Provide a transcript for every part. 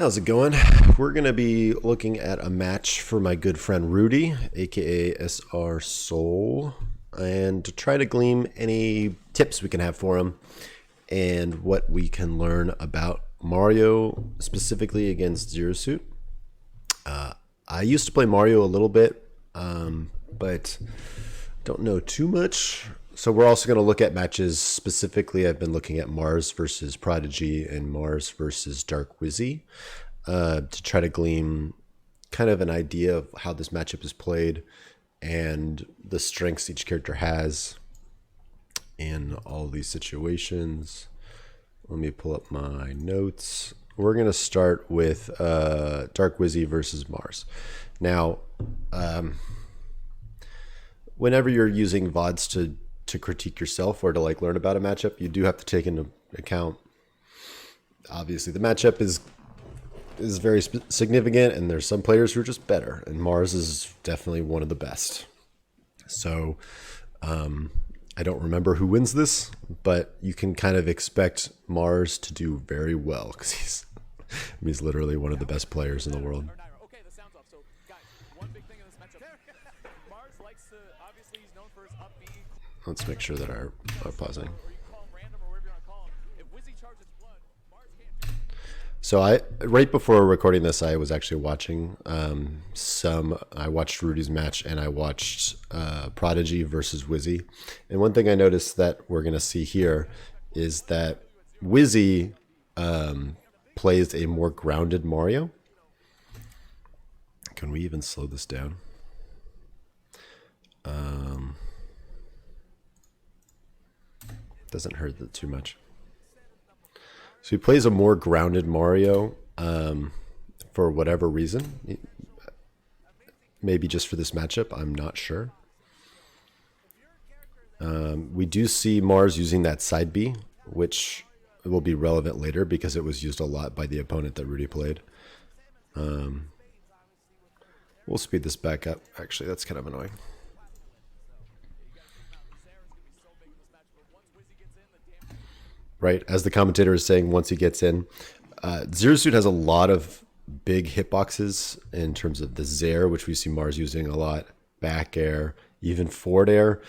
How's it going? We're going to be looking at a match for my good friend Rudy, aka SR Soul, and to try to glean any tips we can have for him and what we can learn about Mario, specifically against Zero Suit. I used to play Mario a little bit, but don't know too much. So we're also going to look at matches specifically. I've been looking at Mars versus Prodigy and Mars versus Dark Wizzy to try to glean kind of an idea of how this matchup is played and the strengths each character has in all these situations. Let me pull up my notes. We're going to start with Dark Wizzy versus Mars. Now, whenever you're using VODs to critique yourself or to like learn about a matchup, you do have to take into account, obviously, the matchup is very significant, and there's some players who are just better, and Mars is definitely one of the best. So I don't remember who wins this, but you can kind of expect Mars to do very well because he's literally one of the best players in the world. Let's make sure that our pausing. So right before recording this, I was actually watching I watched Rudy's match, and I watched Prodigy versus Wizzy. And one thing I noticed that we're going to see here is that Wizzy plays a more grounded Mario. Can we even slow this down? Doesn't hurt that too much. So he plays a more grounded Mario for whatever reason. Maybe just for this matchup, I'm not sure. We do see Mars using that side B, which will be relevant later because it was used a lot by the opponent that Rudy played. We'll speed this back up. Actually, that's kind of annoying. Right, as the commentator is saying, once he gets in, Zero Suit has a lot of big hitboxes in terms of the Zair, which we see Mars using a lot, back air, even forward air,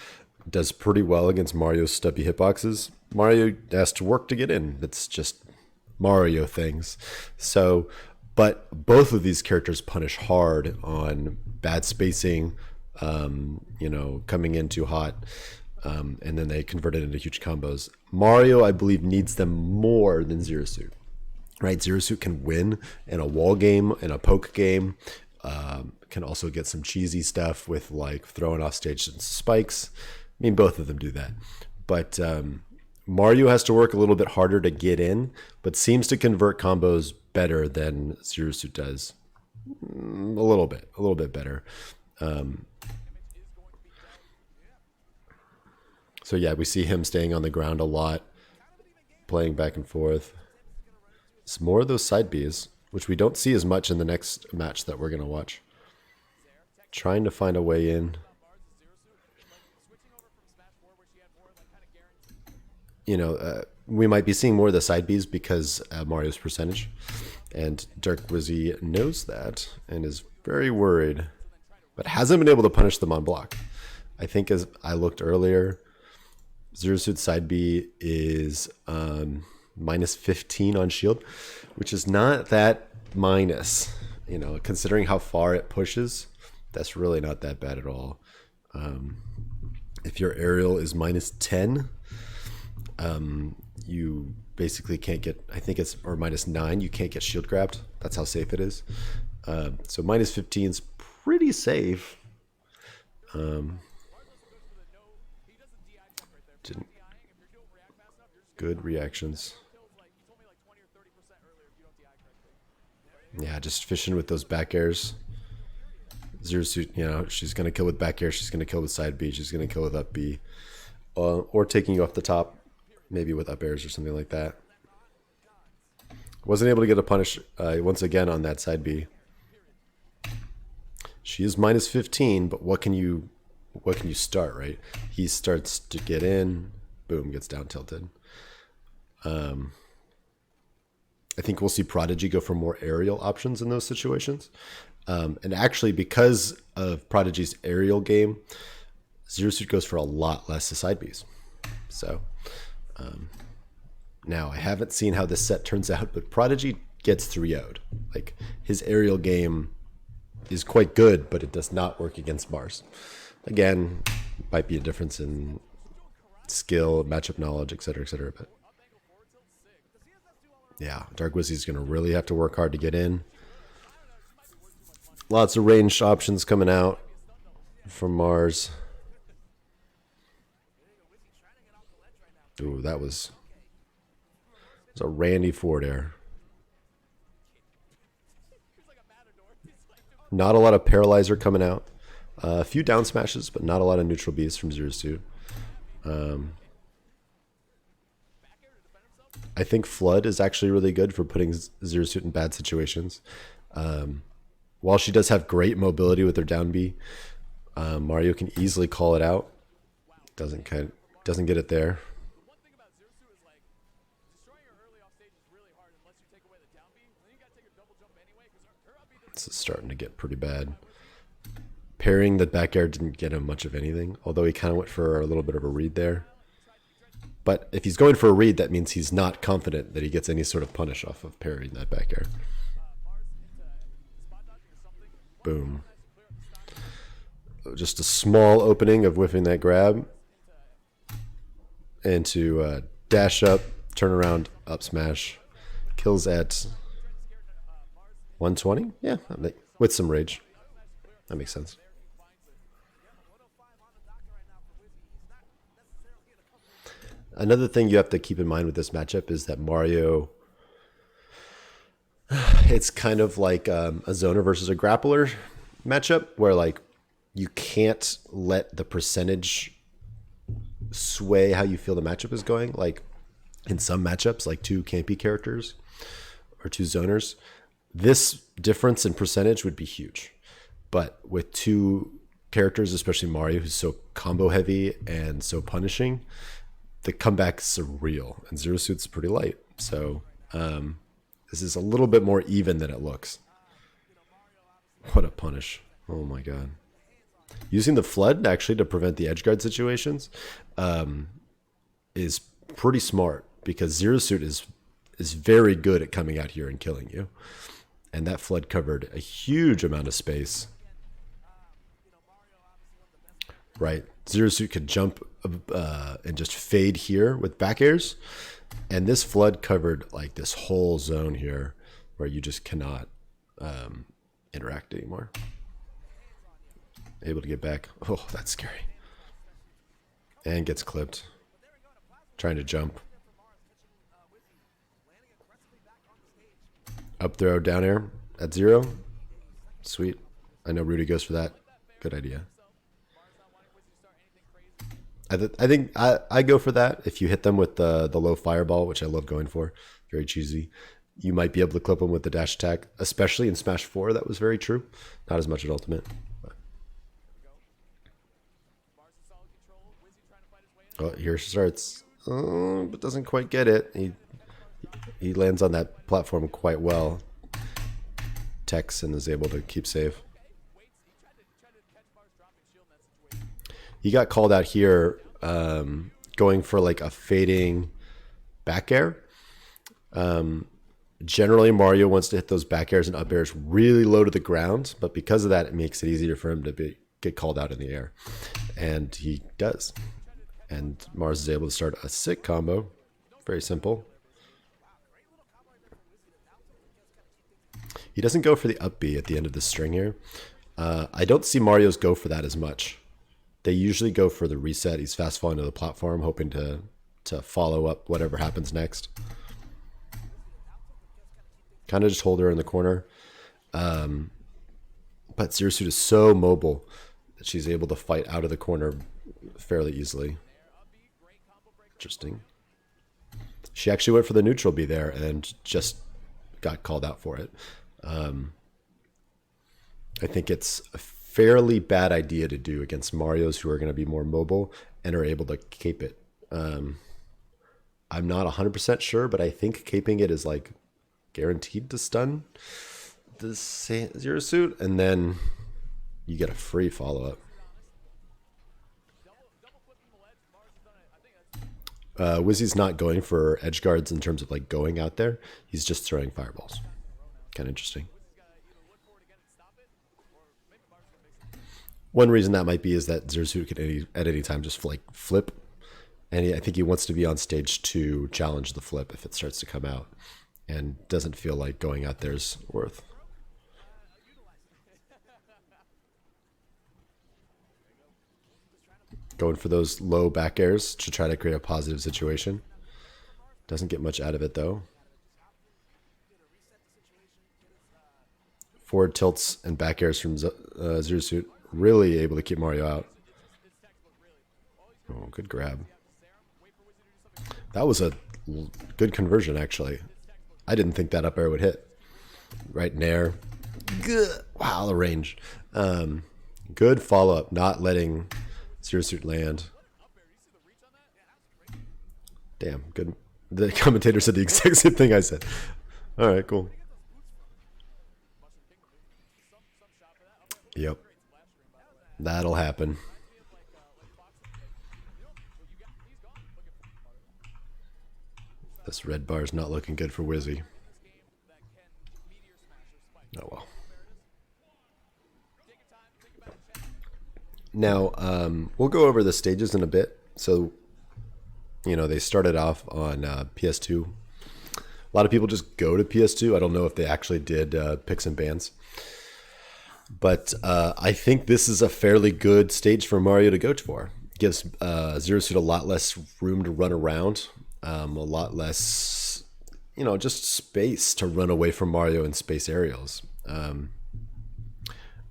does pretty well against Mario's stubby hitboxes. Mario has to work to get in. That's just Mario things. So, but both of these characters punish hard on bad spacing, coming in too hot. And then they convert it into huge combos. Mario, I believe, needs them more than Zero Suit. Right? Zero Suit can win in a wall game, in a poke game. Can also get some cheesy stuff with like throwing off stage spikes. I mean, both of them do that. But Mario has to work a little bit harder to get in, but seems to convert combos better than Zero Suit does. A little bit better. So yeah, we see him staying on the ground a lot, playing back and forth. It's more of those side Bs, which we don't see as much in the next match that we're going to watch. Trying to find a way in. We might be seeing more of the side Bs because Mario's percentage. And Dark Wizzy knows that and is very worried, but hasn't been able to punish them on block. I think as I looked earlier, Zero Suit side B is minus 15 on shield, which is not that minus. Considering how far it pushes, that's really not that bad at all. If your aerial is minus 10, you basically can't get, I think it's, or minus 9, you can't get shield grabbed. That's how safe it is. So minus 15 is pretty safe. Good reactions. Yeah, just fishing with those back airs. Zero Suit, she's going to kill with back air. She's going to kill with side B. She's going to kill with up B. Or taking you off the top, maybe with up airs or something like that. Wasn't able to get a punish once again on that side B. She is minus 15, but what can you start, right? He starts to get in, boom, gets down tilted. I think we'll see Prodigy go for more aerial options in those situations. And actually, because of Prodigy's aerial game, Zero Suit goes for a lot less to side Bs. So now I haven't seen how this set turns out, but Prodigy gets 3-0'd. Like, his aerial game is quite good, but it does not work against Mars. Again, might be a difference in skill, matchup knowledge, etc., etc. But yeah, Dark Wizzy is going to really have to work hard to get in. Lots of ranged options coming out from Mars. Ooh, that was a Randy forward air. Not a lot of Paralyzer coming out. A few down smashes, but not a lot of neutral Bs from Zero Suit. I think Flood is actually really good for putting Zero Suit in bad situations. While she does have great mobility with her down B, Mario can easily call it out. Doesn't get it there. This is starting to get pretty bad. Parrying the back air didn't get him much of anything, although he kind of went for a little bit of a read there. But if he's going for a read, that means he's not confident that he gets any sort of punish off of parrying that back air. Boom. Just a small opening of whiffing that grab. Into dash up, turn around, up smash. Kills at 120? Yeah, with some rage. That makes sense. Another thing you have to keep in mind with this matchup is that Mario, it's kind of like a zoner versus a grappler matchup where like you can't let the percentage sway how you feel the matchup is going. Like in some matchups, like two campy characters or two zoners, this difference in percentage would be huge. But with two characters, especially Mario, who's so combo heavy and so punishing, the comebacks are real, and Zero Suit's pretty light. So this is a little bit more even than it looks. What a punish. Oh my god. Using the Flood actually to prevent the edgeguard situations is pretty smart, because Zero Suit is very good at coming out here and killing you. And that Flood covered a huge amount of space. Right. Zero Suit could jump and just fade here with back airs. And this Flood covered like this whole zone here where you just cannot interact anymore. Able to get back. Oh, that's scary. And gets clipped. Trying to jump. Up throw, down air at 0. Sweet. I know Rudy goes for that. Good idea. I think I go for that. If you hit them with the low fireball, which I love going for, very cheesy, you might be able to clip them with the dash attack, especially in Smash 4. That was very true. Not as much at Ultimate. But. Oh, here starts. Oh, but doesn't quite get it. He lands on that platform quite well. Techs and is able to keep safe. He got called out here going for like a fading back air. Generally, Mario wants to hit those back airs and up airs really low to the ground, but because of that, it makes it easier for him to get called out in the air. And he does. And Mars is able to start a sick combo. Very simple. He doesn't go for the up B at the end of the string here. I don't see Mario's go for that as much. They usually go for the reset. He's fast falling to the platform, hoping to follow up whatever happens next. Kind of just hold her in the corner. But Zero Suit is so mobile that she's able to fight out of the corner fairly easily. Interesting. She actually went for the neutral B there and just got called out for it. I think it's a fairly bad idea to do against Marios who are going to be more mobile and are able to cape it. I'm not 100% sure, but I think caping it is like guaranteed to stun the Zero Suit, and then you get a free follow-up. Wizzy's not going for edge guards in terms of like going out there. He's just throwing fireballs. Kind of interesting. One reason that might be is that Zero Suit can at any time just like flip, and I think he wants to be on stage to challenge the flip if it starts to come out, and doesn't feel like going out there's worth. Going for those low back airs to try to create a positive situation. Doesn't get much out of it though. Forward tilts and back airs from Zero Suit, really able to keep Mario out. Oh, good grab. That was a good conversion, actually. I didn't think that up air would hit. Right in air. Good. Wow, the range. Good follow-up, not letting Zero Suit land. Damn, good. The commentator said the exact same thing I said. All right, cool. Yep. That'll happen. This red bar is not looking good for Wizzy. Oh well. Now, we'll go over the stages in a bit. So, you know, they started off on PS2. A lot of people just go to PS2. I don't know if they actually did picks and bans. But I think this is a fairly good stage for Mario to go for. Gives Zero Suit a lot less room to run around. A lot less, you know, just space to run away from Mario in space aerials.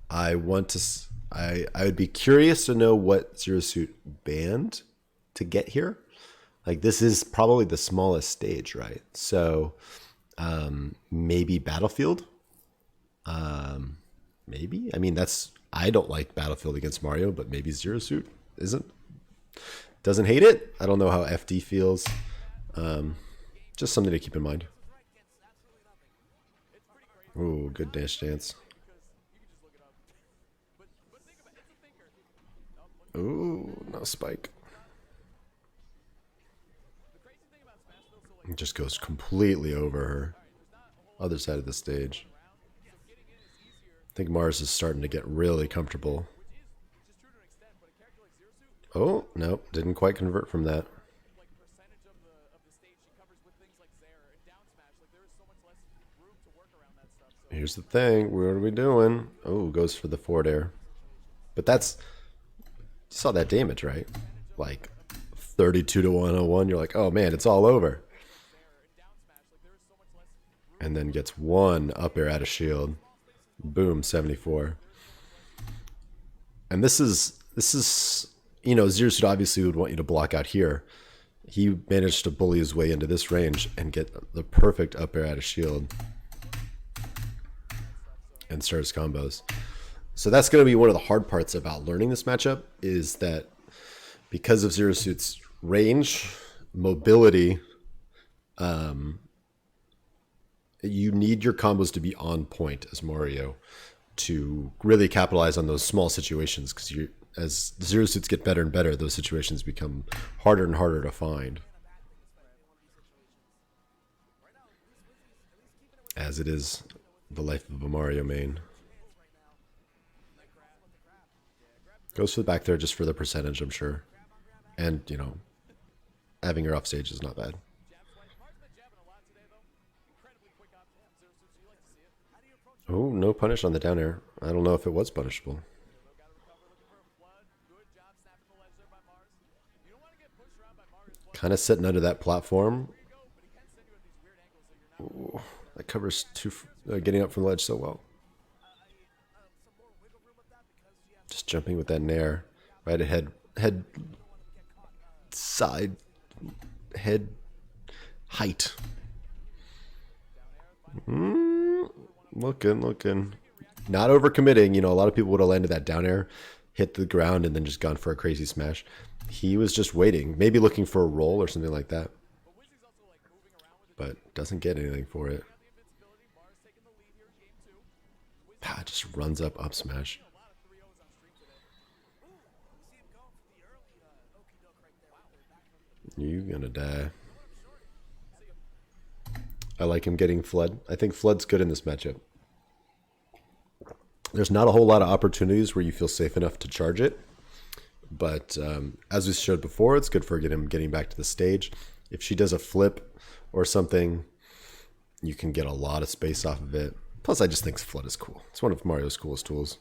I would be curious to know what Zero Suit banned to get here. Like, this is probably the smallest stage, right? So maybe Battlefield. Maybe. I mean, I don't like Battlefield against Mario, but maybe Zero Suit doesn't hate it. I don't know how FD feels. Just something to keep in mind. Ooh, good dash dance. Ooh, no spike. It just goes completely over her. Other side of the stage. I think Mars is starting to get really comfortable. Oh, nope, didn't quite convert from that. Here's the thing, what are we doing? Oh, goes for the forward air. But that's, you saw that damage, right? Like 32 to 101, you're like, oh man, it's all over. And then gets one up air out of shield. Boom, 74. And this is, you know, Zero Suit obviously would want you to block out here. He managed to bully his way into this range and get the perfect up air out of shield. And start his combos. So that's going to be one of the hard parts about learning this matchup, is that because of Zero Suit's range, mobility, you need your combos to be on point as Mario to really capitalize on those small situations, because as Zero Suits get better and better, those situations become harder and harder to find. As it is the life of a Mario main. Goes for the back there just for the percentage, I'm sure. And, you know, having her off stage is not bad. Oh, no punish on the down air. I don't know if it was punishable. Kind of sitting under that platform. Ooh, that covers getting up from the ledge so well. Just jumping with that nair. Right ahead. Side. Head. Height. Looking. Not overcommitting. You know, a lot of people would have landed that down air, hit the ground, and then just gone for a crazy smash. He was just waiting. Maybe looking for a roll or something like that. But doesn't get anything for it. just runs up smash. You gonna die. I like him getting Flood. I think Flood's good in this matchup. There's not a whole lot of opportunities where you feel safe enough to charge it. But as we showed before, it's good for him getting back to the stage. If she does a flip or something, you can get a lot of space off of it. Plus, I just think Flood is cool. It's one of Mario's coolest tools.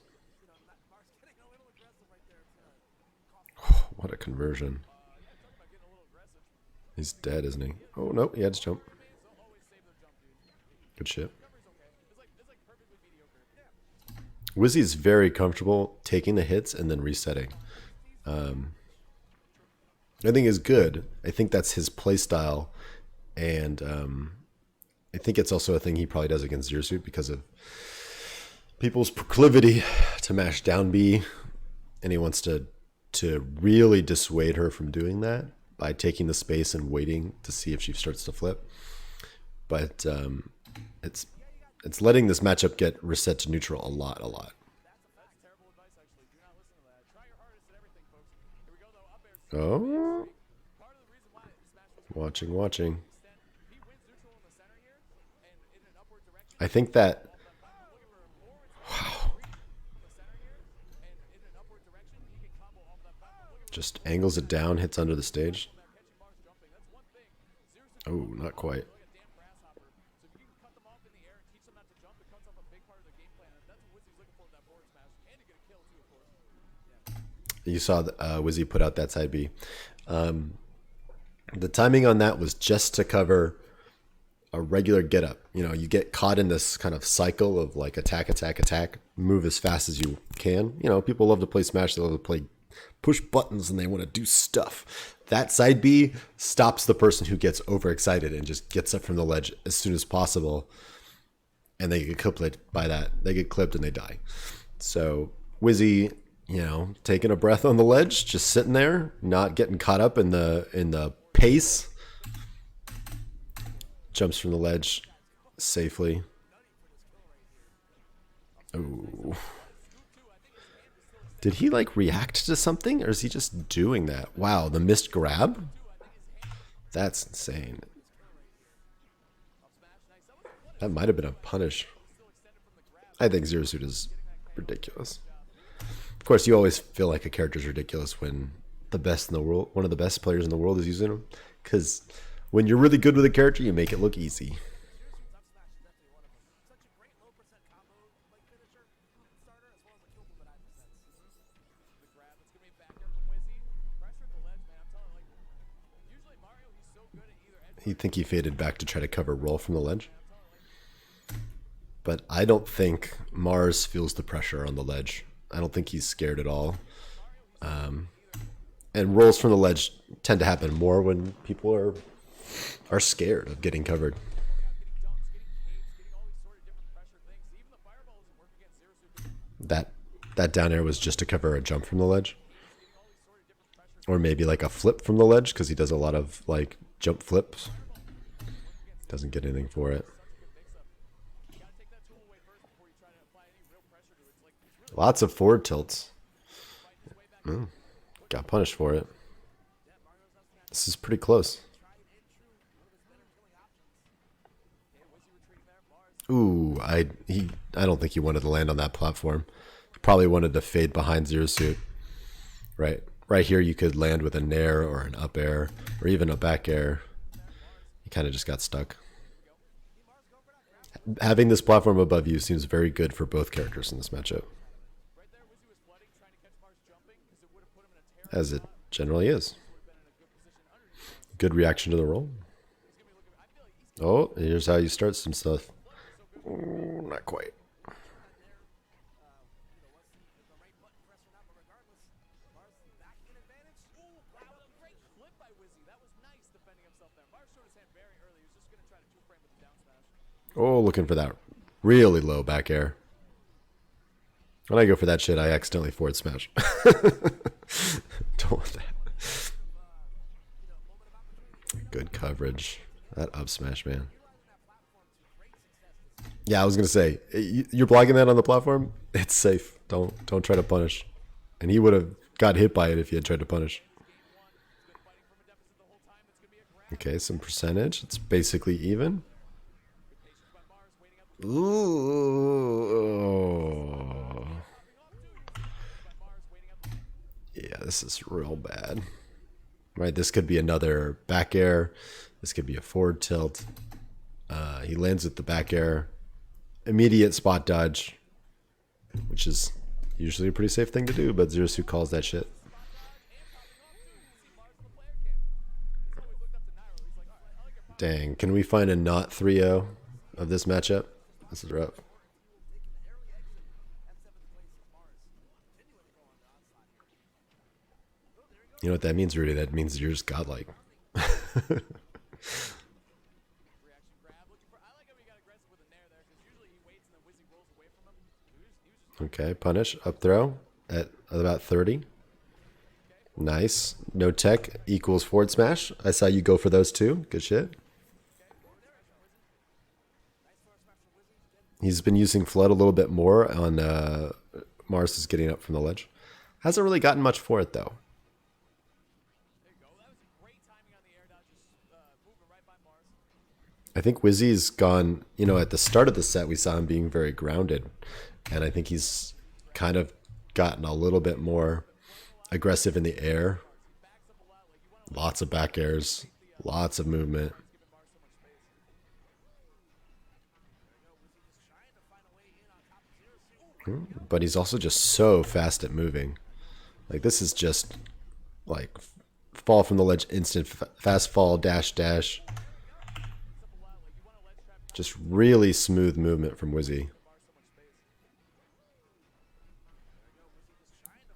Oh, what a conversion. He's dead, isn't he? Oh, no, he had to jump. Good shit. Wizzy is very comfortable taking the hits and then resetting. I think is good. I think that's his play style, and I think it's also a thing he probably does against Zero Suit because of people's proclivity to mash down B, and he wants to really dissuade her from doing that by taking the space and waiting to see if she starts to flip. But it's letting this matchup get reset to neutral a lot. Oh, watching. I think that, wow, just angles it down, hits under the stage. Oh, not quite. You saw Wizzy put out that side B. The timing on that was just to cover a regular get up. You know, you get caught in this kind of cycle of like attack, move as fast as you can. You know, people love to play Smash, they love to play push buttons, and they want to do stuff. That side B stops the person who gets overexcited and just gets up from the ledge as soon as possible, and they get clipped by that. They get clipped and they die. So Wizzy, you know, taking a breath on the ledge, just sitting there, not getting caught up in the pace. Jumps from the ledge safely. Ooh. Did he like react to something, or is he just doing that? Wow, the missed grab? That's insane. That might have been a punish. I think Zero Suit is ridiculous. Of course, you always feel like a character's ridiculous when the best in the world, one of the best players in the world is using them. Because when you're really good with a character, you make it look easy. You think he faded back to try to cover roll from the ledge? But I don't think Mars feels the pressure on the ledge. I don't think he's scared at all. And rolls from the ledge tend to happen more when people are scared of getting covered. That down air was just to cover a jump from the ledge. Or maybe like a flip from the ledge, because he does a lot of like jump flips. Doesn't get anything for it. Lots of forward tilts. Got punished for it. This is pretty close. Ooh, I don't think he wanted to land on that platform. Probably wanted to fade behind Zero Suit. Right here you could land with a nair or an up air or even a back air. He kind of just got stuck. Having this platform above you seems very good for both characters in this matchup. As it generally is. Good reaction to the roll. Oh, here's how you start some stuff. Not quite. Oh, looking for that really low back air. When I go for that shit, I accidentally forward smash. Don't want that. Good coverage. That up smash, man. Yeah, I was gonna say you're blocking that on the platform. It's safe. Don't try to punish. And he would have got hit by it if he had tried to punish. Okay, some percentage. It's basically even. Ooh. Yeah, this is real bad. Right, this could be another back air. This could be a forward tilt. He lands with the back air. Immediate spot dodge, which is usually a pretty safe thing to do, but ZSS calls that shit. Dang, can we find a not 3-0 of this matchup? This is rough. You know what that means, Rudy? That means you're just godlike. Okay, punish, up throw at about 30. Nice. No tech equals forward smash. I saw you go for those too. Good shit. He's been using Flood a little bit more on Mars is getting up from the ledge. Hasn't really gotten much for it though. I think Wizzy's gone, you know, at the start of the set we saw him being very grounded. And I think he's kind of gotten a little bit more aggressive in the air. Lots of back airs, lots of movement. But he's also just so fast at moving. Like this is just like fall from the ledge, instant fast fall, dash, dash. Just really smooth movement from Wizzy.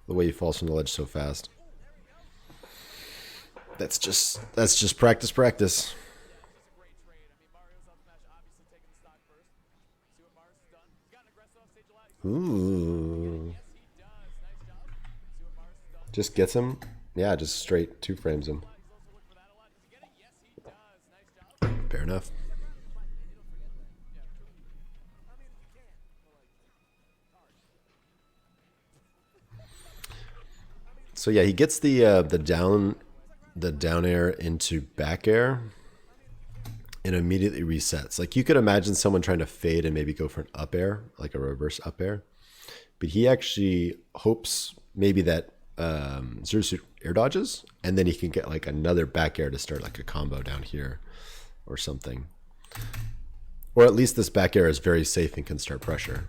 The way he falls from the ledge so fast. That's just practice. Ooh. Just gets him. Yeah, just straight 2 frames him. Fair enough. So yeah, he gets the down air into back air and immediately resets. Like you could imagine someone trying to fade and maybe go for an up air, like a reverse up air. But he actually hopes maybe that ZSS air dodges, and then he can get like another back air to start like a combo down here or something. Or at least this back air is very safe and can start pressure.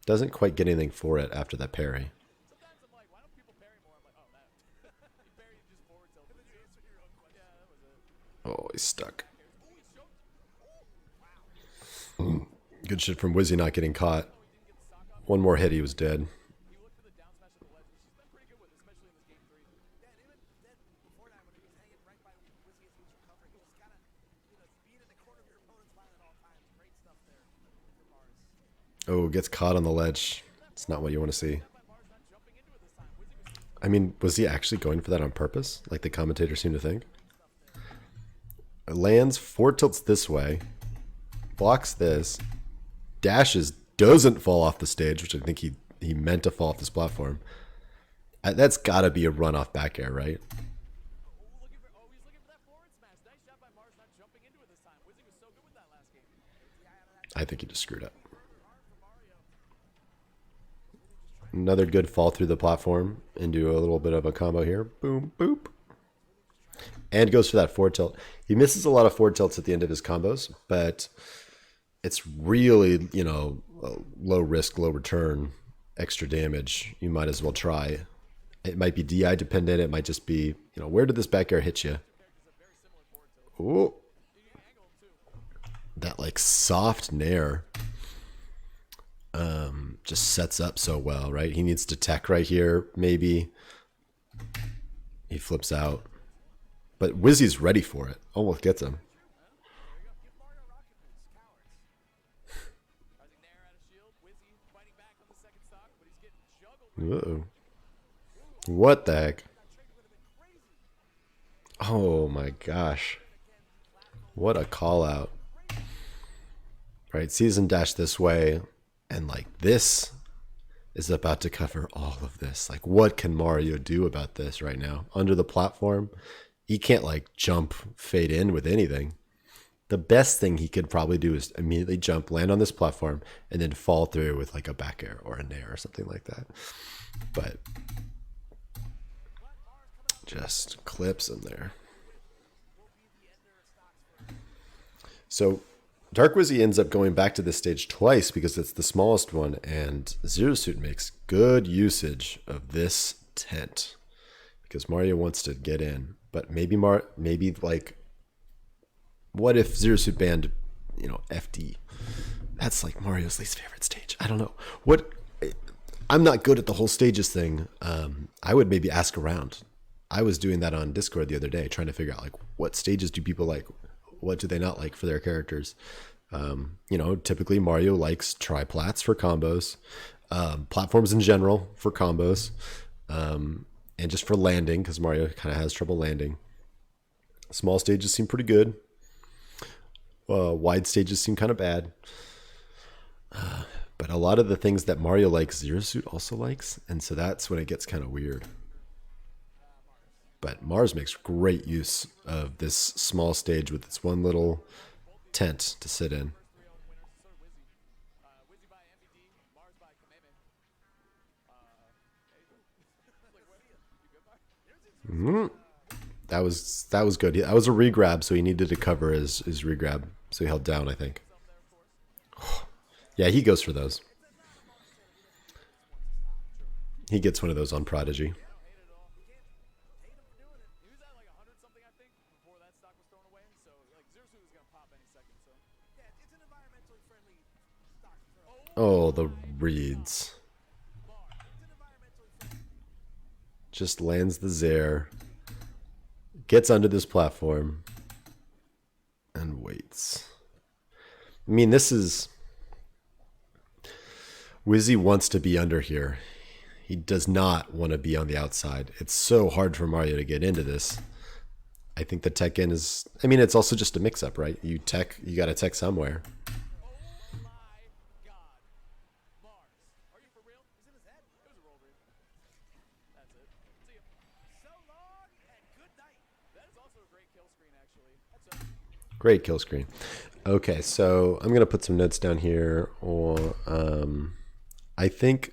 Doesn't quite get anything for it after that parry. Oh, he's stuck. Good shit from Wizzy not getting caught. One more hit, he was dead. Oh, gets caught on the ledge. It's not what you want to see. I mean, was he actually going for that on purpose? Like the commentators seem to think? Lands, forward tilts this way, blocks this, dashes, doesn't fall off the stage, which I think he meant to fall off this platform. That's got to be a run off back air, right? I think he just screwed up. Another good fall through the platform into a little bit of a combo here. Boom, boop. And goes for that forward tilt. He misses a lot of forward tilts at the end of his combos, but it's really, you know, low risk, low return, extra damage. You might as well try. It might be DI dependent. It might just be, you know, where did this back air hit you? Ooh. That like soft nair just sets up so well, right? He needs to tech right here, maybe. He flips out. But Wizzy's ready for it. Almost gets him. Uh-oh. What the heck? Oh my gosh. What a call out. right? Season dash this way, and like this is about to cover all of this. Like, what can Mario do about this right now? Under the platform, he can't like jump, fade in with anything. The best thing he could probably do is immediately jump, land on this platform, and then fall through with like a back air or a nair or something like that. But just clips him there. So Dark Wizzy ends up going back to this stage twice because it's the smallest one, and Zero Suit makes good usage of this tent because Mario wants to get in. But maybe like, what if Zero Suit banned, FD? That's like Mario's least favorite stage. I don't know. I'm not good at the whole stages thing. I would maybe ask around. I was doing that on Discord the other day, trying to figure out like what stages do people like, what do they not like for their characters. Typically Mario likes triplats for combos, platforms in general for combos, and just for landing because Mario kind of has trouble landing. Small stages seem pretty good. Wide stages seem kind of bad. But a lot of the things that Mario likes, Zero Suit also likes, and so that's when it gets kind of weird. But Mars makes great use of this small stage with its one little tent to sit in. That was good. That was a regrab, so he needed to cover his regrab, so he held down, I think. Yeah, he goes for those. He gets one of those on Prodigy. Oh, the reads. Just lands the Zaire. Gets under this platform. And waits. I mean, this is... Wizzy wants to be under here. He does not want to be on the outside. It's so hard for Mario to get into this. I think the tech in is... I mean, it's also just a mix-up, right? You got to tech somewhere. Great kill screen. Okay, so I'm gonna put some notes down here. Or I think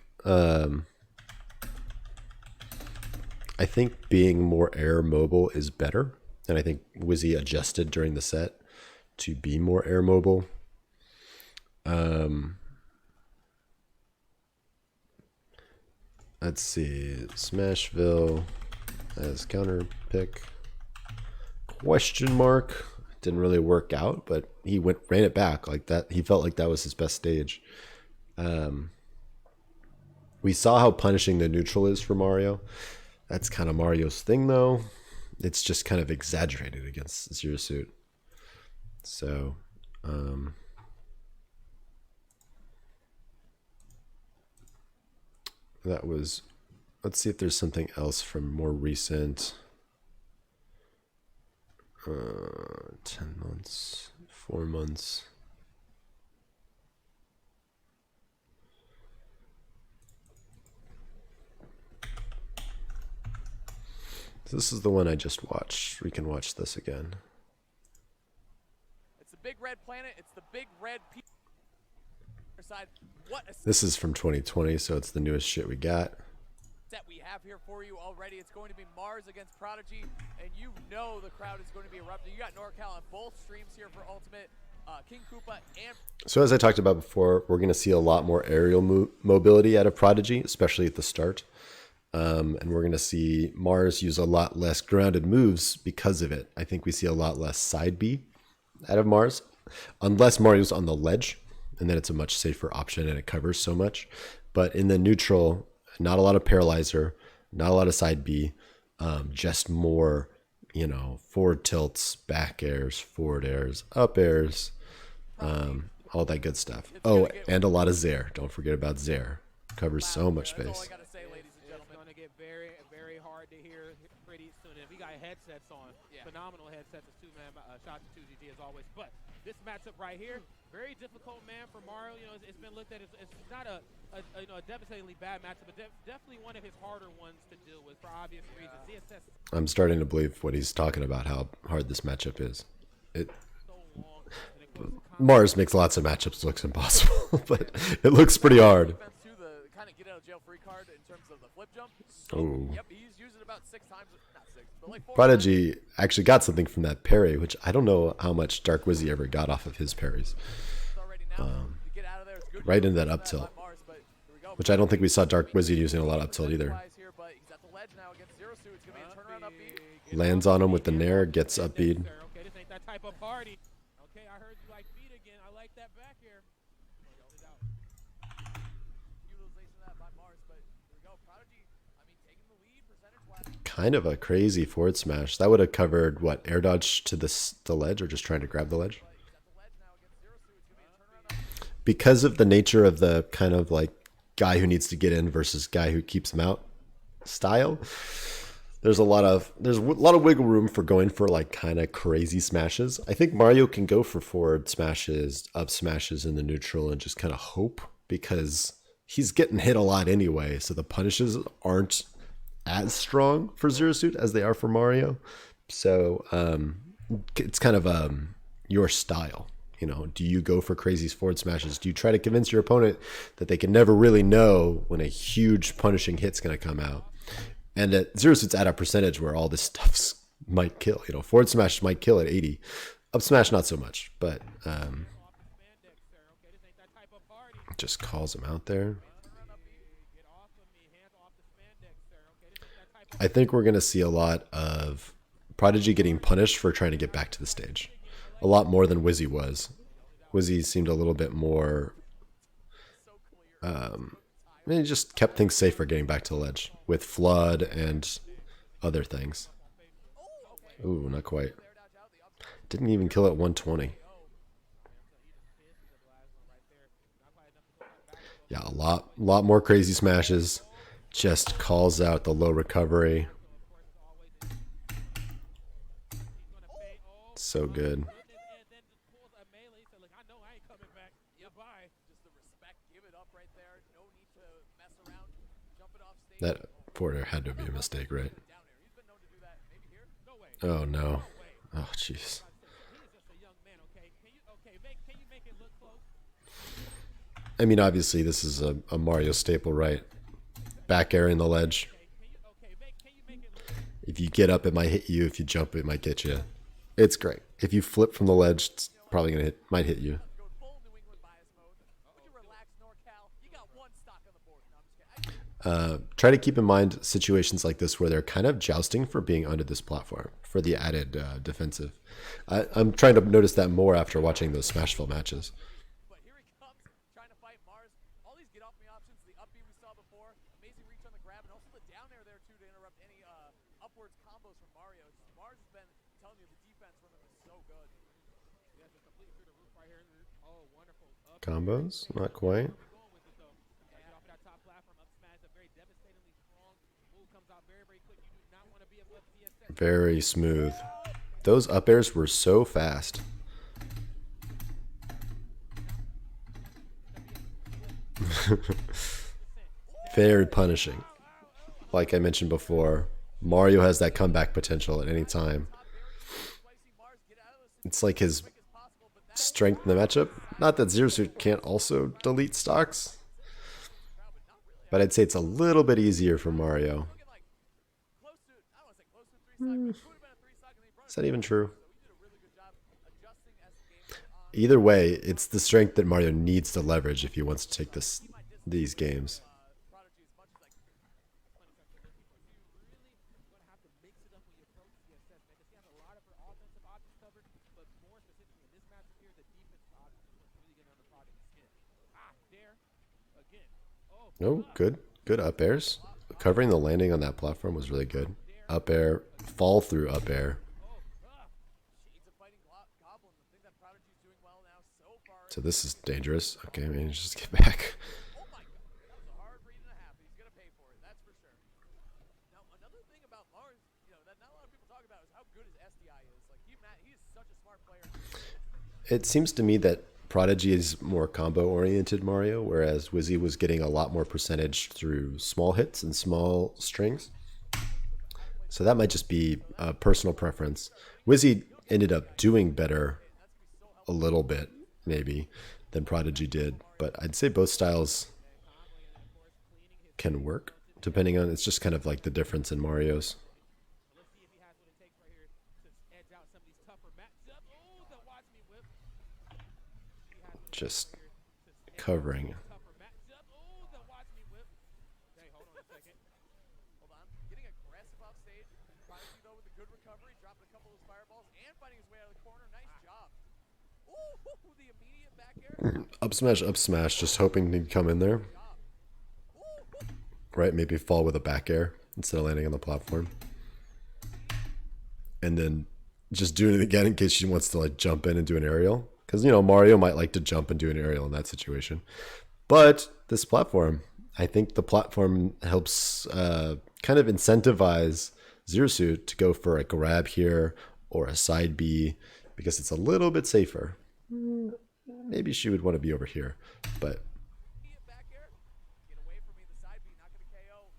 being more air mobile is better, and I think Wizzy adjusted during the set to be more air mobile. Let's see, Smashville as counter pick. Question mark. Didn't really work out, but he ran it back like that. He felt like that was his best stage. We saw how punishing the neutral is for Mario. That's kind of Mario's thing, though. It's just kind of exaggerated against Zero Suit. So, that was... Let's see if there's something else from more recent... 10 months, 4 months. So this is the one I just watched. We can watch this again. It's the big red planet. It's the big red side. This is from 2020, so it's the newest shit we got. That we have here for you already. It's going to be Mars against Prodigy, and you know the crowd is going to be erupting. You got NorCal on both streams here for Ultimate, King Koopa, and... So as I talked about before, we're going to see a lot more aerial mobility out of Prodigy, especially at the start. And we're going to see Mars use a lot less grounded moves because of it. I think we see a lot less side B out of Mars, unless Mario's on the ledge, and then it's a much safer option and it covers so much. But in the neutral... Not a lot of paralyzer, not a lot of side B, just more, forward tilts, back airs, forward airs, up airs, all that good stuff. Oh, and a lot of Zaire. Don't forget about Zaire. Covers so much space. pretty soon. And we got headsets on, phenomenal headsets. It's two-man shots to 2GG as always. But this matchup right here, very difficult, man, for Mario. You know, it's been looked at as it's not a devastatingly bad matchup, but definitely one of his harder ones to deal with for obvious reasons. ZSS I'm starting to believe what he's talking about, how hard this matchup is. so long, and it goes Mars makes lots of matchups look impossible, but it looks pretty hard. Defense too, the kind of get out of jail free card in terms of the flip jump. Ooh. Yep, he's used it about 6 times, not 6, but like 4 Prodigy actually got something from that parry, which I don't know how much Dark Wizzy ever got off of his parries. times already now. To get out of there, it's good Right into control that up by tilt, Mars, but here we go. which I don't think we saw Dark Wizzy using a lot of up tilt either. Here, but he's at the ledge now against Zero Suit. It's gonna be a turnaround upbeat. Lands on him with the Nair, gets upbeat. Okay, this ain't that type of party. Okay, I heard you like feet again. I like that back air. Utilization of that by Mars, but here we go. Prodigy, I mean, taking the lead percentage-wise. Kind of a crazy forward smash. That would have covered, what, air dodge to the ledge, or just trying to grab the ledge? He's at the ledge now against Zero Suit. It's gonna be a turnaround upbeat. Because of the nature of the kind of like guy who needs to get in versus guy who keeps him out style, there's a lot of wiggle room for going for like kind of crazy smashes. I think Mario can go for forward smashes, up smashes in the neutral, and just kind of hope, because he's getting hit a lot anyway, so the punishes aren't as strong for Zero Suit as they are for Mario. So it's kind of your style. You know, do you go for crazy forward smashes? Do you try to convince your opponent that they can never really know when a huge punishing hit's going to come out? And at Zero Suit's at a percentage where all this stuff might kill. You know, forward smash might kill at 80. Up smash, not so much. But just calls him out there. I think we're going to see a lot of Prodigy getting punished for trying to get back to the stage. A lot more than Wizzy was. Wizzy seemed a little bit more... he just kept things safe for getting back to the ledge with Flood and other things. Ooh, not quite. Didn't even kill at 120. Yeah, a lot more crazy smashes. Just calls out the low recovery. So good. That forward air had to be a mistake, right? Oh no. Oh jeez. I mean, obviously this is a Mario staple, right? Back air in the ledge. If you get up, it might hit you. If you jump, it might get you. It's great. If you flip from the ledge, it's probably gonna might hit you. Try to keep in mind situations like this where they're kind of jousting for being under this platform for the added defensive. I'm trying to notice that more after watching those Smashville matches. But here he comes, trying to fight Mars. All these get off me options, the up B we saw before, amazing reach on the grab, and also the down air there too to interrupt any upwards combos from Mario. Mars has been telling you the defense from him is so good. Yeah, just completely through the roof right here. Oh, wonderful. Combos, not quite. Very smooth. Those up airs were so fast. Very punishing. Like I mentioned before, Mario has that comeback potential at any time. It's like his strength in the matchup. Not that Zero Suit can't also delete stocks, but I'd say it's a little bit easier for Mario. Is that even true? Either way, it's the strength that Mario needs to leverage if he wants to take these games. Oh, good. Good up airs. Covering the landing on that platform was really good. Up air, fall through up air. So this is dangerous. Okay, I mean, just get back. Oh my god, that was a hard read and a half. He's gonna pay for it, that's for sure. Now, another thing about Mars, you know, It seems to me that Prodigy is more combo oriented Mario, whereas Wizzy was getting a lot more percentage through small hits and small strings. So that might just be a personal preference. Wizzy ended up doing better a little bit, maybe, than Prodigy did, but I'd say both styles can work, depending on, it's just kind of like the difference in Mario's. Let's see if he has what it takes right here to edge out some of these tougher matchups. Oh, the watch me whip. Just covering. Tougher matchup. Oh, the watch me whip. Okay, hold on a second. Hold on. Getting aggressive off stage. Prodigy, though, with a good recovery. Dropping a couple of those fireballs and fighting his way out of the corner. Nice job. Ooh, the immediate back air. Up smash, just hoping he'd come in there. Right, maybe fall with a back air instead of landing on the platform. And then just doing it again in case she wants to like jump in and do an aerial. Because, you know, Mario might like to jump and do an aerial in that situation. But this platform, I think the platform helps kind of incentivize Zero to go for a grab here or a side B because it's a little bit safer. Maybe she would want to be over here, but Back air. Get away from me. The side B not going to KO.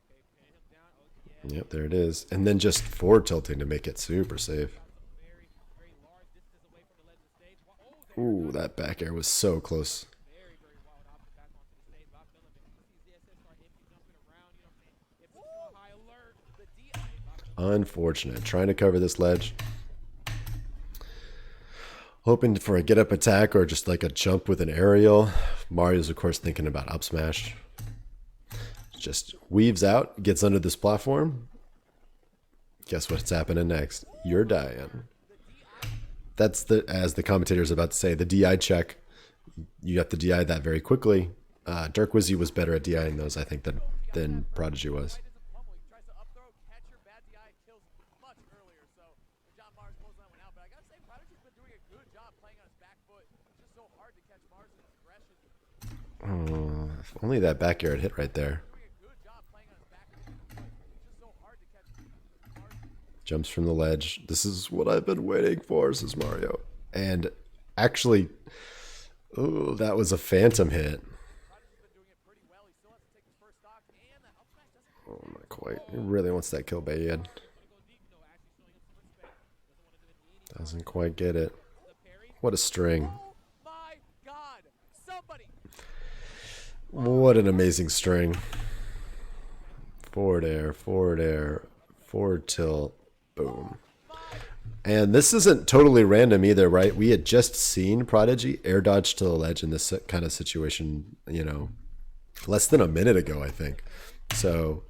Okay, pin him down. Oh, yeah. yep, there it is. And then just forward tilting to make it super safe. Very, very large distance away from the ledge of the stage. Oh, there Ooh, that back air was so close. very, very wild off the back onto the stage. But I feel him. You see ZSS start empty jumping around. You know what I'm saying? It puts you on high alert. The DI. Unfortunate. Trying to cover this ledge. Hoping for a get up attack or just like a jump with an aerial. Mario's, of course, thinking about up smash. Just weaves out, gets under this platform. Guess what's happening next? You're dying. That's the, as the commentator's about to say, the DI check. You have to DI that very quickly. Dark Wizzy was better at DIing those, I think, than Prodigy was. Right into pummel. He tries to up throw, catch your bad DI, kills much earlier. So John Mars closing that one out. But I gotta say, Prodigy's been doing a good job playing on his back foot. It's just so hard to catch Mars in his aggression. Oh, if only that back air had hit right there. Doing a good job playing on his back foot. It's just so hard to catch Mars. Jumps from the ledge. This is what I've been waiting for, says Mario. And actually, oh, that was a phantom hit. Prodigy's been doing it pretty well. He still has to take his first stock, and that up smash doesn't Oh, not quite. He really wants that kill bad. Go deep. No, actually showing him some respect. Doesn't want to do it any Doesn't quite get it. the parry. What a string. Oh my God! Somebody! What an amazing string. Forward air, forward tilt, boom. And this isn't totally random either, right? We had just seen Prodigy air dodge to the ledge in this kind of situation, you know, less than a minute ago, I think. So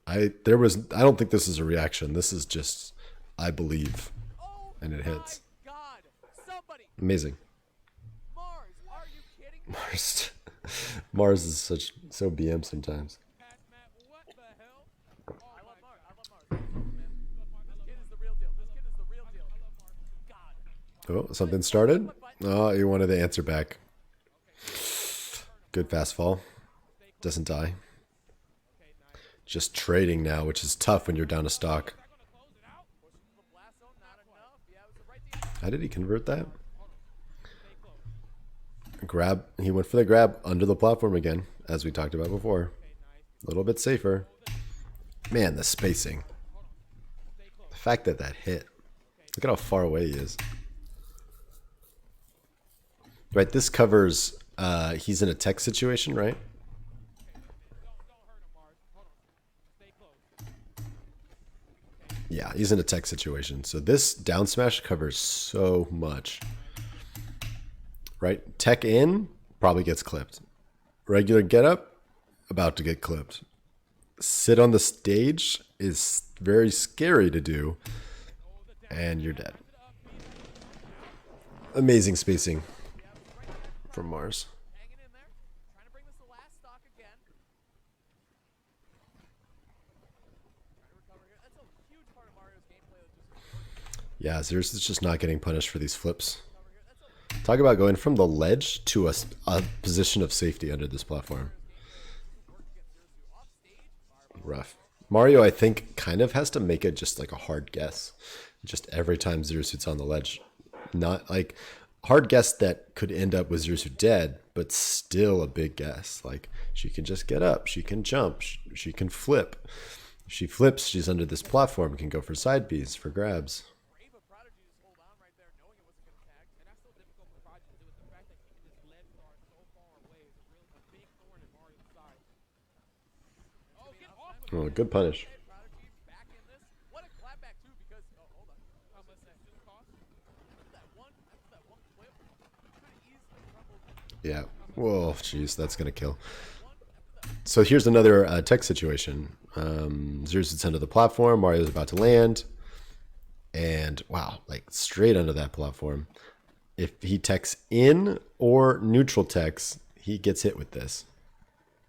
I don't think this is a reaction. This is just, I believe, Oh and it hits. my God! Somebody! Amazing. Mars, are you kidding me? Mars is so BM sometimes. Pat, Matt, what the hell? I love Mars. I love Mars. Man. This kid is the real deal. This kid is the real deal. God. Oh, something started? Oh, he wanted the answer back. Good fast fall. Doesn't die. Just trading now, which is tough when you're down a stock. Pushing the blast zone, not enough. Yeah, it was the right thing. How did he convert that? Grab. He went for the grab under the platform again, as we talked about before. A little bit safer. Man, the spacing. The fact that that hit. Look at how far away he is. Right, this covers, he's in a tech situation, right? Yeah, he's in a tech situation. So this down smash covers so much. Right? Tech in, probably gets clipped. Regular get up, about to get clipped. Sit on the stage is very scary to do. And you're dead. Amazing spacing from Mars. Hanging in there. Trying to bring this to last stock again. Trying to recover here. That's a huge part of Mario's gameplay that just Yeah, Zeus is just not getting punished for these flips. Talk about going from the ledge to a position of safety under this platform. Rough. Mario, I think, kind of has to make it just like a hard guess. just every time Zero Suit's on the ledge. Not like hard guess that could end up with Zero Suit dead, but still a big guess. Like she can just get up, she can jump, she can flip. If she flips, she's under this platform, can go for side Bs, for grabs. Brave of Prodigy just hold on right there, knowing it wasn't going to tag. And that's so difficult for Prodigy to do. Is the fact that keeping this ledge guard so far away is a big thorn in Mario's side. Oh, get off of Oh, good punish. Prodigy back in this. What a clapback too, because hold on. I was gonna say, cost. After that one clip, could have easily crumbled. Yeah. Whoa, jeez, that's gonna kill. So here's another tech situation. Zero Suit's under the platform. Mario's about to land, and wow, like straight under that platform. If he techs in or neutral techs, he gets hit with this,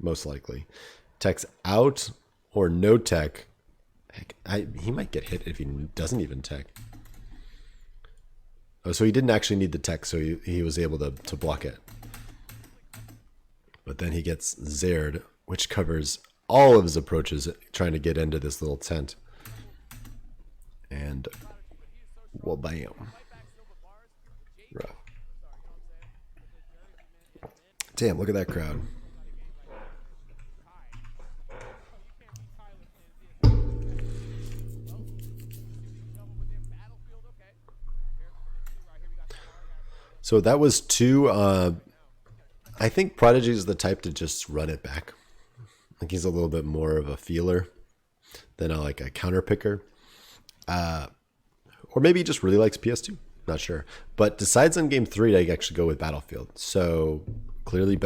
most likely. Techs out or no tech, heck, he might get hit if he doesn't even tech. Oh, so he didn't actually need the tech, so he was able to block it. But then he gets Zared, which covers all of his approaches trying to get into this little tent. And, well, bam. Rough. Damn, look at that crowd. So that was two. I think Prodigy is the type to just run it back. Like he's a little bit more of a feeler than like a counter picker. Or maybe he just really likes PS2. Not sure. But decides on game 3 to actually go with Battlefield. So clearly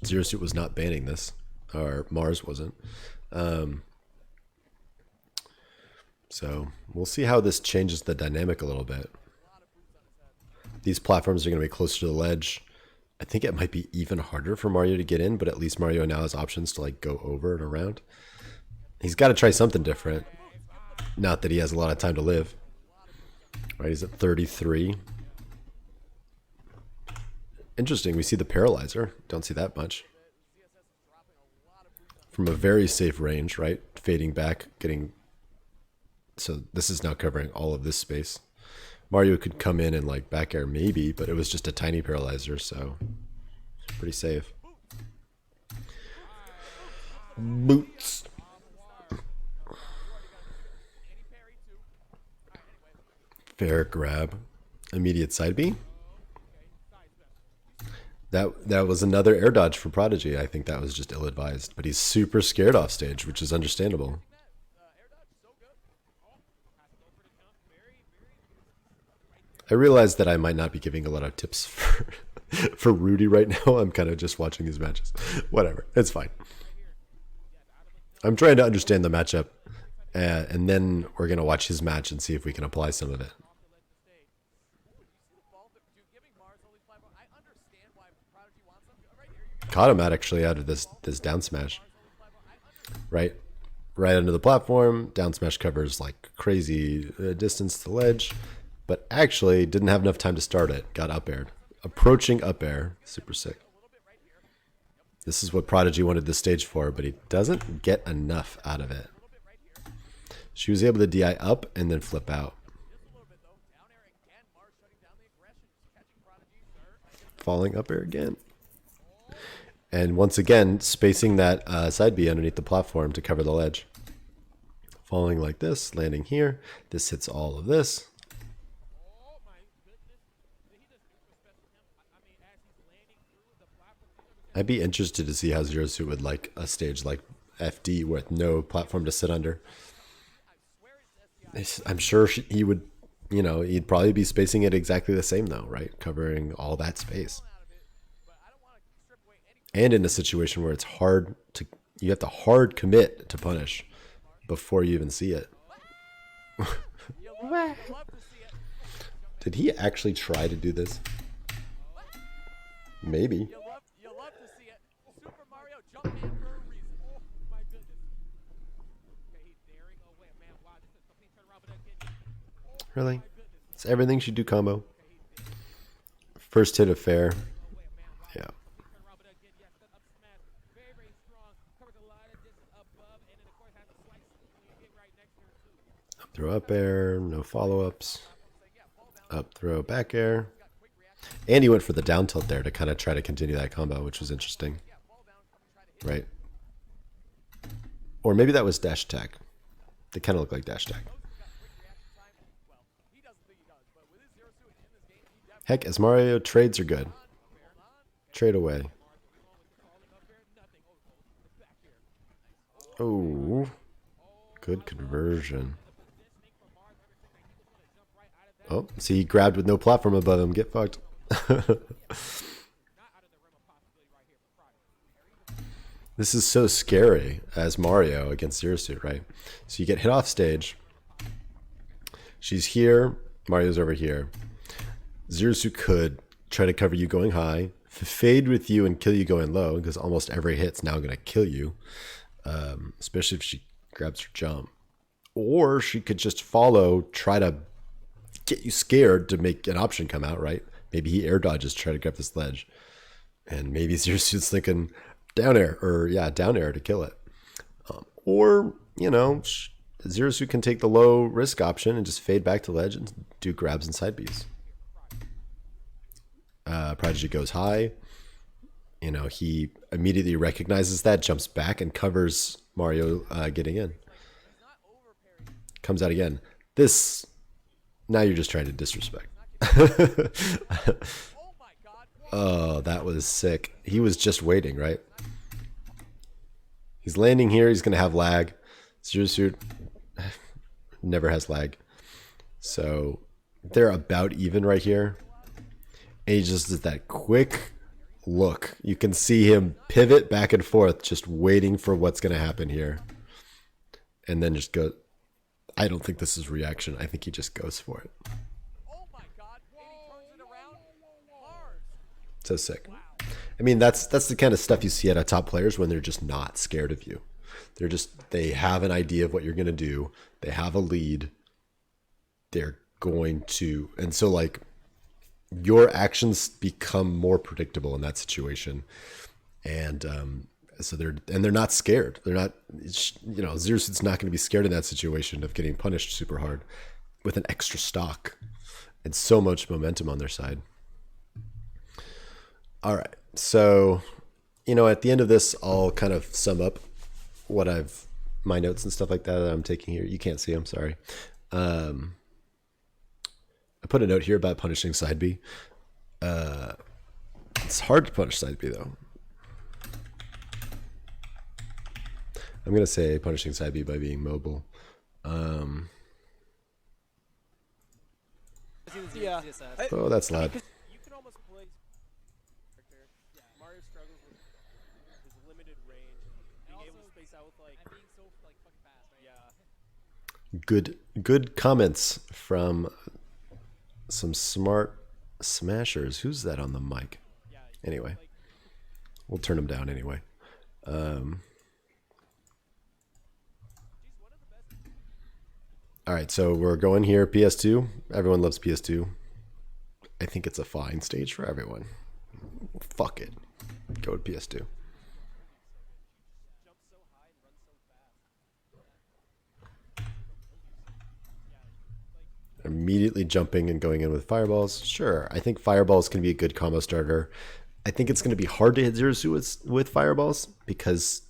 Zero Suit was not banning this. Or Mars wasn't. So we'll see how this changes the dynamic a little bit. These platforms are going to be closer to the ledge. I think it might be even harder for Mario to get in, but at least Mario now has options to like go over and around. He's got to try something different. Not that he has a lot of time to live. Right, he's at 33. Interesting, we see the paralyzer. Don't see that much. From a very safe range, right? Fading back, getting... So this is now covering all of this space. Mario could come in and like back air maybe, but it was just a tiny paralyzer, so pretty safe. Boots. Fair grab. Immediate side B. That was another air dodge for Prodigy. I think that was just ill-advised, but he's super scared off stage, which is understandable. I realize that I might not be giving a lot of tips for Rudy right now. I'm kind of just watching his matches. Whatever. It's fine. I'm trying to understand the matchup, and then we're going to watch his match and see if we can apply some of it. Caught him actually out of this down smash. Right under the platform. Down smash covers like crazy distance to the ledge. But actually didn't have enough time to start it. Got up aired. Approaching up air. Super sick. This is what Prodigy wanted this stage for, but he doesn't get enough out of it. She was able to DI up and then flip out. Falling up air again. And once again, spacing that side B underneath the platform to cover the ledge. Falling like this, landing here. This hits all of this. I'd be interested to see how Zero Suit would like a stage like FD with no platform to sit under. I'm sure he would, he'd probably be spacing it exactly the same though, right? Covering all that space. And in a situation where it's hard to, you have to hard commit to punish before you even see it. Did he actually try to do this? Maybe. Really? It's everything should do combo. First hit of fair. Yeah. Throw up air, no follow-ups. Up throw, back air. And he went for the down tilt there to kind of try to continue that combo, which was interesting. Right. Or maybe that was dash attack. They kind of look like dash attack. Heck, as Mario, trades are good. Trade away. Oh, good conversion. Oh, see, he grabbed with no platform above him. Get fucked. This is so scary as Mario against Zero Suit, right? So you get hit off stage. She's here. Mario's over here. Zero Suit could try to cover you going high, fade with you and kill you going low, because almost every hit's now going to kill you, especially if she grabs her jump. Or she could just follow, try to get you scared to make an option come out, right? Maybe he air dodges, try to grab this ledge. And maybe Zero Suit's thinking down air, or yeah, down air to kill it. Or, you know, Zero Suit can take the low risk option and just fade back to ledge and do grabs and side Bs. Prodigy goes high. You know, he immediately recognizes that, jumps back and covers Mario getting in. Comes out again. This, now you're just trying to disrespect. Oh, that was sick. He was just waiting, right? He's landing here. He's going to have lag. Zero Suit never has lag. So they're about even right here. And he just does that quick look. You can see him pivot back and forth, just waiting for what's going to happen here. And then just go. I don't think this is reaction. I think he just goes for it. Oh my God! And he turns it around. Mars. So sick. I mean, that's the kind of stuff you see out of top players when they're just not scared of you. They have an idea of what you're going to do. They have a lead. They're going to, and so like your actions become more predictable in that situation. And so they're not scared. They're not, you know, Zero Suit's not going to be scared in that situation of getting punished super hard with an extra stock and so much momentum on their side. All right. So, you know, at the end of this, I'll kind of sum up what my notes and stuff like that I'm taking here. You can't see them, sorry. I put a note here about punishing side B. It's hard to punish side B though. I'm going to say punishing side B by being mobile. Yeah. Oh, that's loud. You can almost play character. Mario struggles with his limited range, being able to space out with like and being so like fucking fast, right? Yeah. Good comments from some smart smashers. Who's that on the mic? Yeah. Anyway, we'll turn them down anyway. All right, so we're going here, PS2. Everyone loves PS2. I think it's a fine stage for everyone. Fuck it. Go with PS2. Immediately jumping and going in with fireballs. Sure, I think fireballs can be a good combo starter. I think it's going to be hard to hit Zero Suit with fireballs because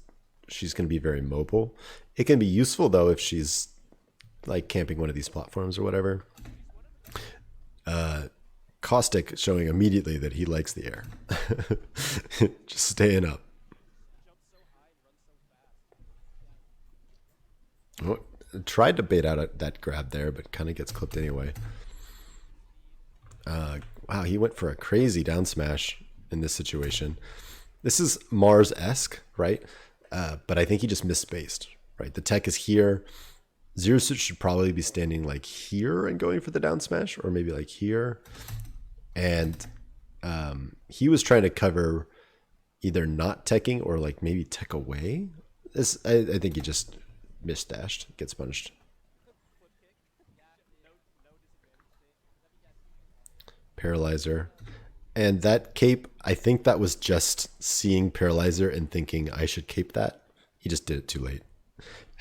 she's going to be very mobile. It can be useful, though, if she's like camping one of these platforms or whatever. Caustic showing immediately that he likes the air. Just staying up. Oh, tried to bait out that grab there, but kind of gets clipped anyway. Wow, he went for a crazy down smash in this situation. This is Mars-esque, right? But I think he just misspaced, right? The tech is here. Zero Suit should probably be standing like here and going for the down smash, or maybe like here. And he was trying to cover either not teching or like maybe tech away. I think he just misdashed, gets punished. Paralyzer. And that cape, I think that was just seeing Paralyzer and thinking I should cape that. He just did it too late.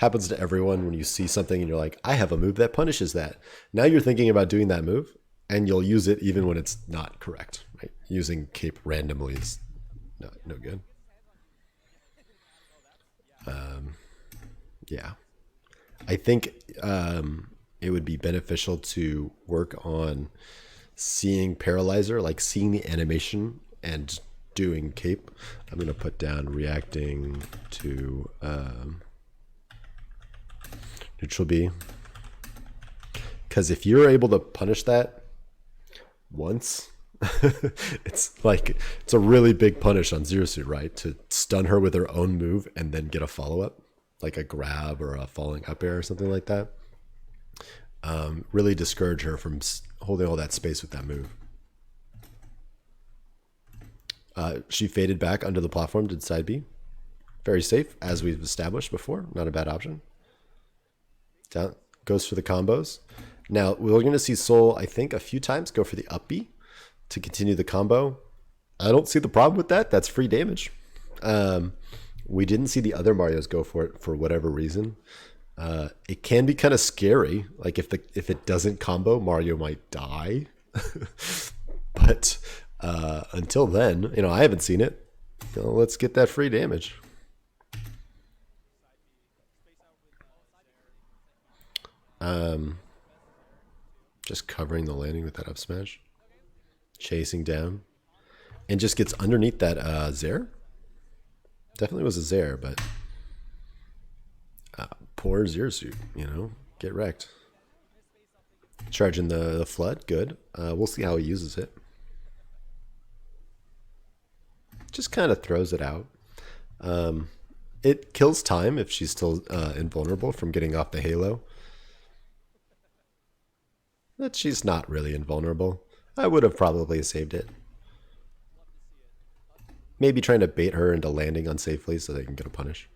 Happens to everyone when you see something and you're like, I have a move that punishes that. Now you're thinking about doing that move, and you'll use it even when it's not correct. Right? Using cape randomly is no good. Yeah. I think it would be beneficial to work on seeing Paralyzer, like seeing the animation and doing cape. I'm going to put down reacting to neutral B. Because if you're able to punish that once, it's a really big punish on Zero Suit, right? To stun her with her own move and then get a follow-up, like a grab or a falling up air or something like that. Really discourage her from holding all that space with that move. She faded back under the platform, did side B. Very safe, as we've established before. Not a bad option. Down, goes for the combos. Now, we're going to see Soul, I think, a few times go for the up B to continue the combo. I don't see the problem with that. That's free damage. We didn't see the other Marios go for it for whatever reason. It can be kind of scary. Like if it doesn't combo, Mario might die. But until then, I haven't seen it. Let's get that free damage. Just covering the landing with that up smash. Chasing down. And just gets underneath that Zair. Definitely was a Zair, but poor Zero Suit, get wrecked. Charging the flood, good. We'll see how he uses it. Just kind of throws it out. It kills time if she's still invulnerable from getting off the halo. But she's not really invulnerable. I would have probably saved it. Maybe trying to bait her into landing unsafely so they can get a punish.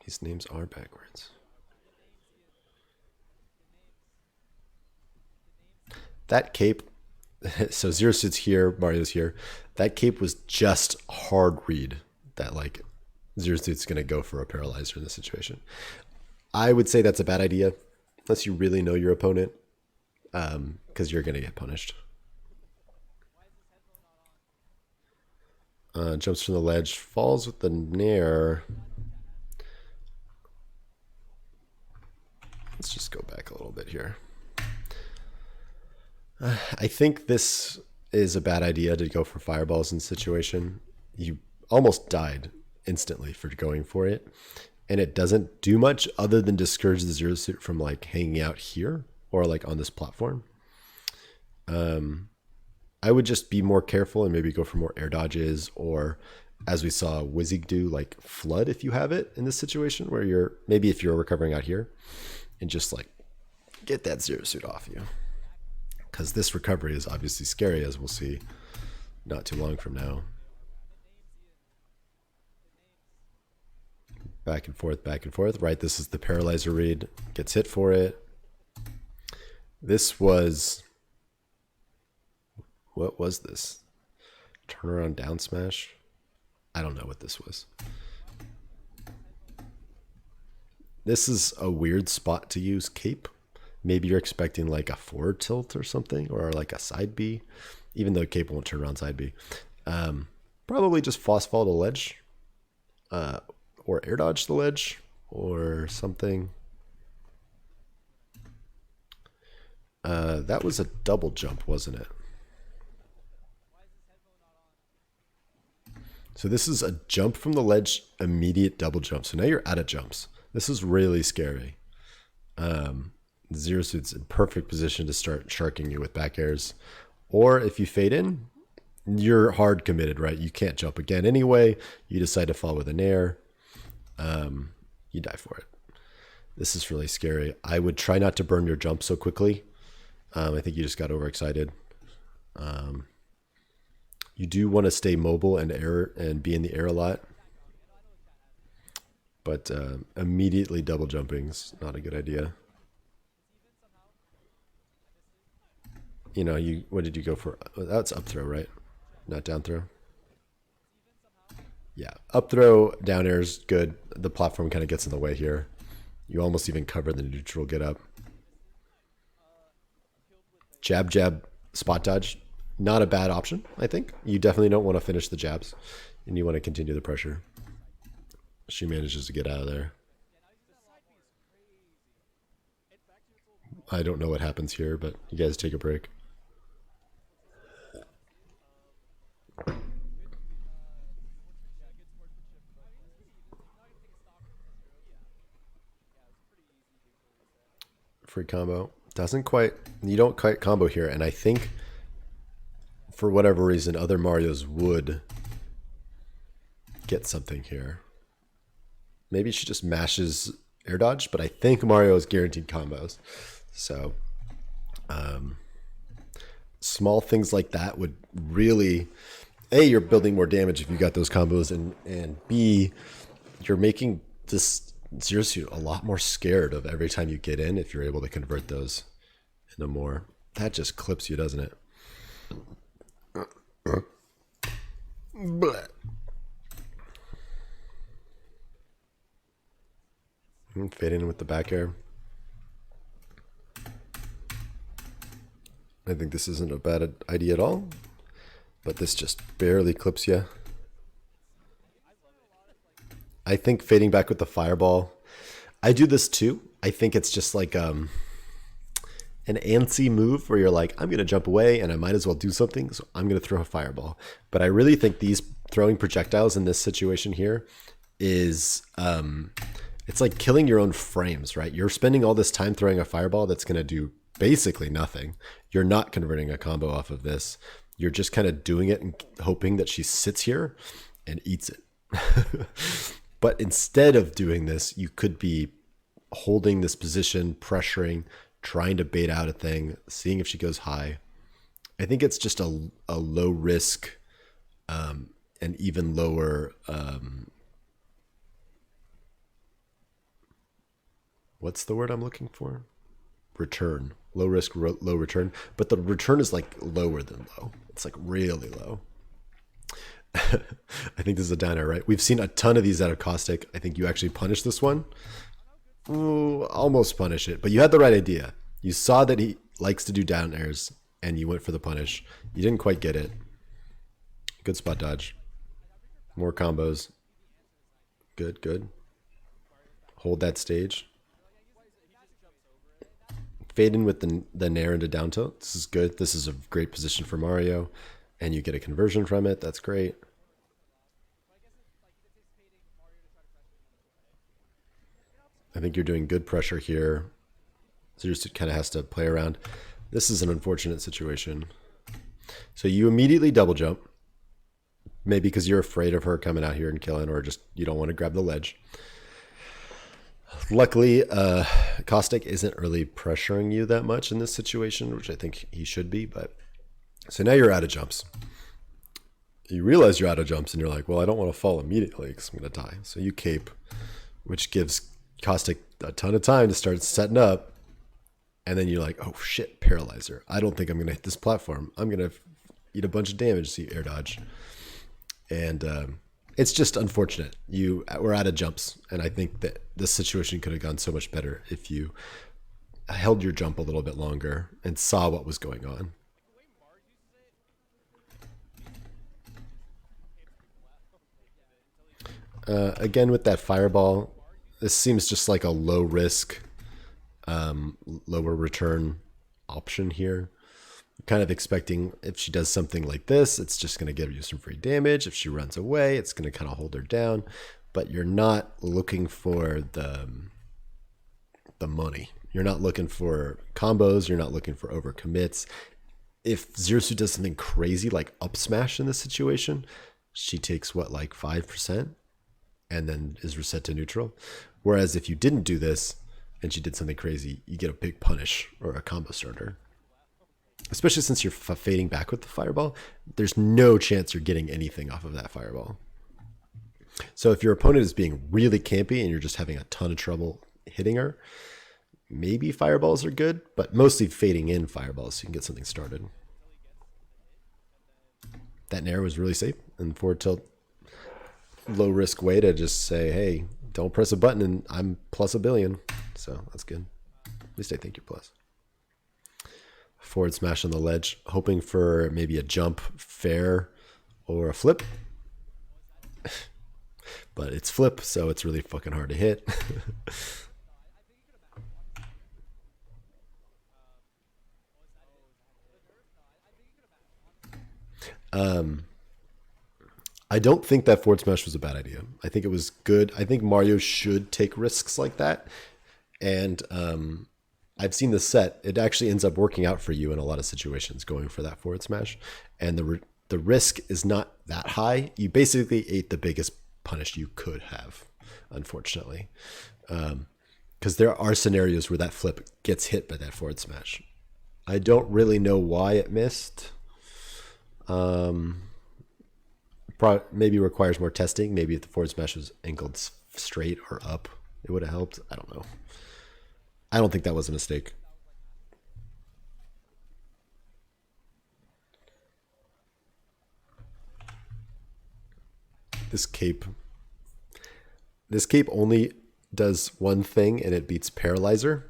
These names are backwards. That cape, so Zero Suit's here, Mario's here. That cape was just hard read that Zero Suit's going to go for a Paralyzer in this situation. I would say that's a bad idea unless you really know your opponent, because you're going to get punished. Jumps from the ledge, falls with the nair. Let's just go back a little bit here. I think this is a bad idea to go for fireballs in this situation. You almost died instantly for going for it. And it doesn't do much other than discourage the Zero Suit from hanging out here or on this platform. I would just be more careful and maybe go for more air dodges, or as we saw Wizzy do, flood if you have it in this situation where if you're recovering out here and just get that Zero Suit off you. Because this recovery is obviously scary, as we'll see not too long from now. Back and forth, back and forth. Right, this is the Paralyzer read. Gets hit for it. This was... What was this? Turnaround down smash? I don't know what this was. This is a weird spot to use cape. Maybe you're expecting a forward tilt or something, or a side B, even though cape won't turn around side B. Probably just floss fall to ledge, or air dodge the ledge, or something. That was a double jump, wasn't it? So this is a jump from the ledge, immediate double jump. So now you're out of jumps. This is really scary. Zero Suit's in perfect position to start sharking you with back airs. Or if you fade in, you're hard committed, right? You can't jump again anyway. You decide to fall with an air. You die for it. This is really scary. I would try not to burn your jump so quickly. I think you just got overexcited. You do want to stay mobile and be in the air a lot. But immediately double jumping's not a good idea. What did you go for? That's up throw, right? Not down throw. Yeah, up throw, down air is good. The platform kind of gets in the way here. You almost even cover the neutral get up. Jab, jab, spot dodge. Not a bad option, I think. You definitely don't want to finish the jabs, and you want to continue the pressure. She manages to get out of there. I don't know what happens here, but you guys take a break. Free combo. Doesn't quite, you don't quite combo here, and I think for whatever reason other Marios would get something here. Maybe she just mashes air dodge, but I think Mario is guaranteed combos. So small things like that would really, A, you're building more damage if you got those combos, and B, you're making this Zero Suit a lot more scared of every time you get in if you're able to convert those into more. That just clips you, doesn't it? Fade in with the back air. I think this isn't a bad idea at all, but this just barely clips you. I think fading back with the fireball. I do this too. I think it's just like an antsy move where you're like, I'm going to jump away and I might as well do something, so I'm going to throw a fireball. But I really think these throwing projectiles in this situation here is, it's like killing your own frames, right? You're spending all this time throwing a fireball that's going to do basically nothing. You're not converting a combo off of this. You're just kind of doing it and hoping that she sits here and eats it. But instead of doing this, you could be holding this position, pressuring, trying to bait out a thing, seeing if she goes high. I think it's just a low risk and even lower, what's the word I'm looking for? Return. Low risk, low return. But the return is like lower than low. It's like really low. I think this is a downer, right? We've seen a ton of these out of Caustic. I think you actually punish this one. Ooh, almost punish it, but you had the right idea. You saw that he likes to do down airs, and you went for the punish. You didn't quite get it. Good spot dodge. More combos. Good, good. Hold that stage. Fade in with the nair into down tilt. This is good. This is a great position for Mario. And you get a conversion from it. That's great. I think you're doing good pressure here. Zeus kind of has to play around. This is an unfortunate situation. So you immediately double jump. Maybe because you're afraid of her coming out here and killing, or just you don't want to grab the ledge. Luckily, Caustic isn't really pressuring you that much in this situation, which I think he should be, but so now you're out of jumps. You realize you're out of jumps and you're like, well, I don't want to fall immediately because I'm going to die. So you cape, which gives Caustic a ton of time to start setting up. And then you're like, oh shit, paralyzer. I don't think I'm going to hit this platform. I'm going to eat a bunch of damage. See air dodge. And it's just unfortunate. You were out of jumps. And I think that this situation could have gone so much better if you held your jump a little bit longer and saw what was going on. Again, with that fireball, this seems just like a low risk, lower return option here. Kind of expecting if she does something like this, it's just going to give you some free damage. If she runs away, it's going to kind of hold her down. But you're not looking for the money. You're not looking for combos. You're not looking for overcommits. If Zero Suit does something crazy like up smash in this situation, she takes what, like 5%? And then is reset to neutral. Whereas if you didn't do this and she did something crazy, you get a big punish or a combo starter. Especially since you're fading back with the fireball, there's no chance you're getting anything off of that fireball. So if your opponent is being really campy and you're just having a ton of trouble hitting her, maybe fireballs are good, but mostly fading in fireballs so you can get something started. That nair was really safe and forward tilt. low risk way to just say, hey, don't press a button and I'm plus a billion. So that's good. At least I think you're plus. Forward smash on the ledge, hoping for maybe a jump, fair, or a flip. But it's flip, so it's really fucking hard to hit. I don't think that forward smash was a bad idea. I think it was good. I think Mario should take risks like that. And I've seen the set. It actually ends up working out for you in a lot of situations, going for that forward smash. And the risk is not that high. You basically ate the biggest punish you could have, unfortunately. Because there are scenarios where that flip gets hit by that forward smash. I don't really know why it missed. Maybe requires more testing. Maybe if the forward smash was angled straight or up, it would have helped. I don't know. I don't think that was a mistake. This cape only does one thing, and it beats Paralyzer.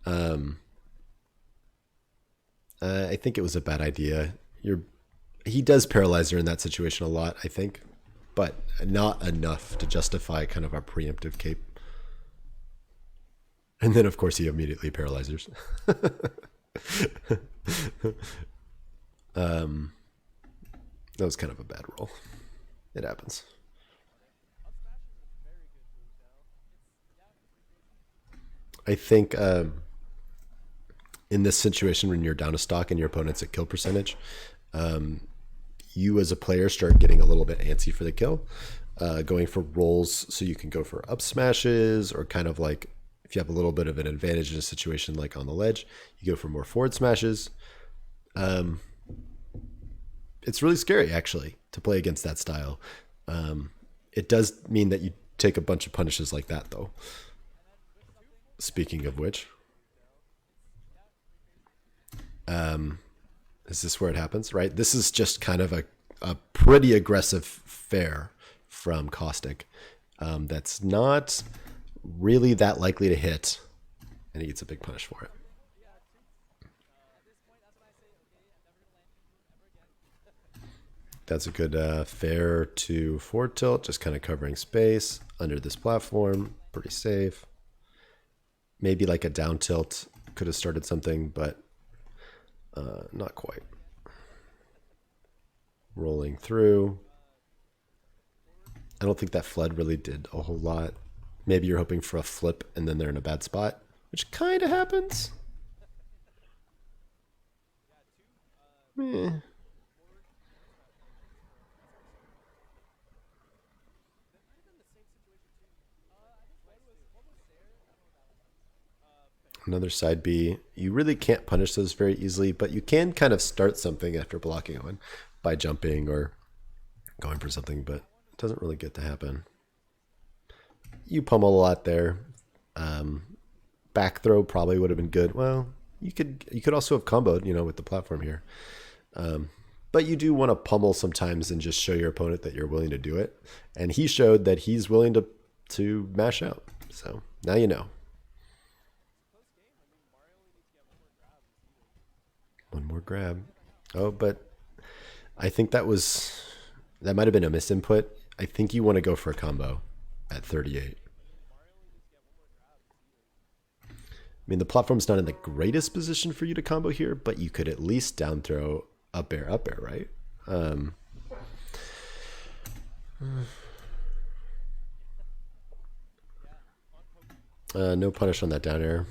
I think it was a bad idea. He does Paralyzer in that situation a lot, I think, but not enough to justify kind of a preemptive cape. And then, of course, he immediately paralyzers. That was kind of a bad roll. It happens. I think in this situation, when you're down a stock and your opponent's at kill percentage, you as a player start getting a little bit antsy for the kill, going for rolls so you can go for up smashes, or kind of like if you have a little bit of an advantage in a situation like on the ledge, you go for more forward smashes. It's really scary, actually, to play against that style. It does mean that you take a bunch of punishes like that, though. Speaking of which, is this where it happens? Right? This is just kind of a pretty aggressive fair from Caustic. That's not really that likely to hit, and he gets a big punish for it. That's a good fair to forward tilt, just kind of covering space under this platform. Pretty safe. Maybe like a down tilt could have started something, but not quite. Rolling through. I don't think that flood really did a whole lot. Maybe you're hoping for a flip and then they're in a bad spot, which kind of happens. Meh. Another side B. You really can't punish those very easily, but you can kind of start something after blocking one by jumping or going for something, but it doesn't really get to happen. You pummel a lot there. Back throw probably would have been good. Well, you could also have comboed, with the platform here. But you do want to pummel sometimes and just show your opponent that you're willing to do it. And he showed that he's willing to mash out. So now you know. One more grab. Oh, but I think that might have been a misinput. I think you want to go for a combo at 38. I mean, the platform's not in the greatest position for you to combo here, but you could at least down throw up air, right? No punish on that down air.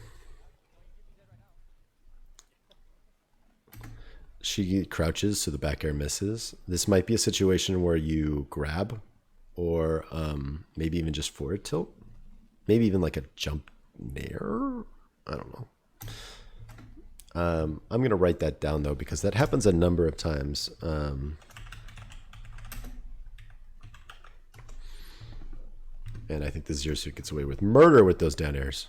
She crouches, so the back air misses. This might be a situation where you grab, or maybe even just forward tilt. Maybe even like a jump nair. I don't know. I'm going to write that down, though, because that happens a number of times. And I think the Zero Suit gets away with murder with those down airs.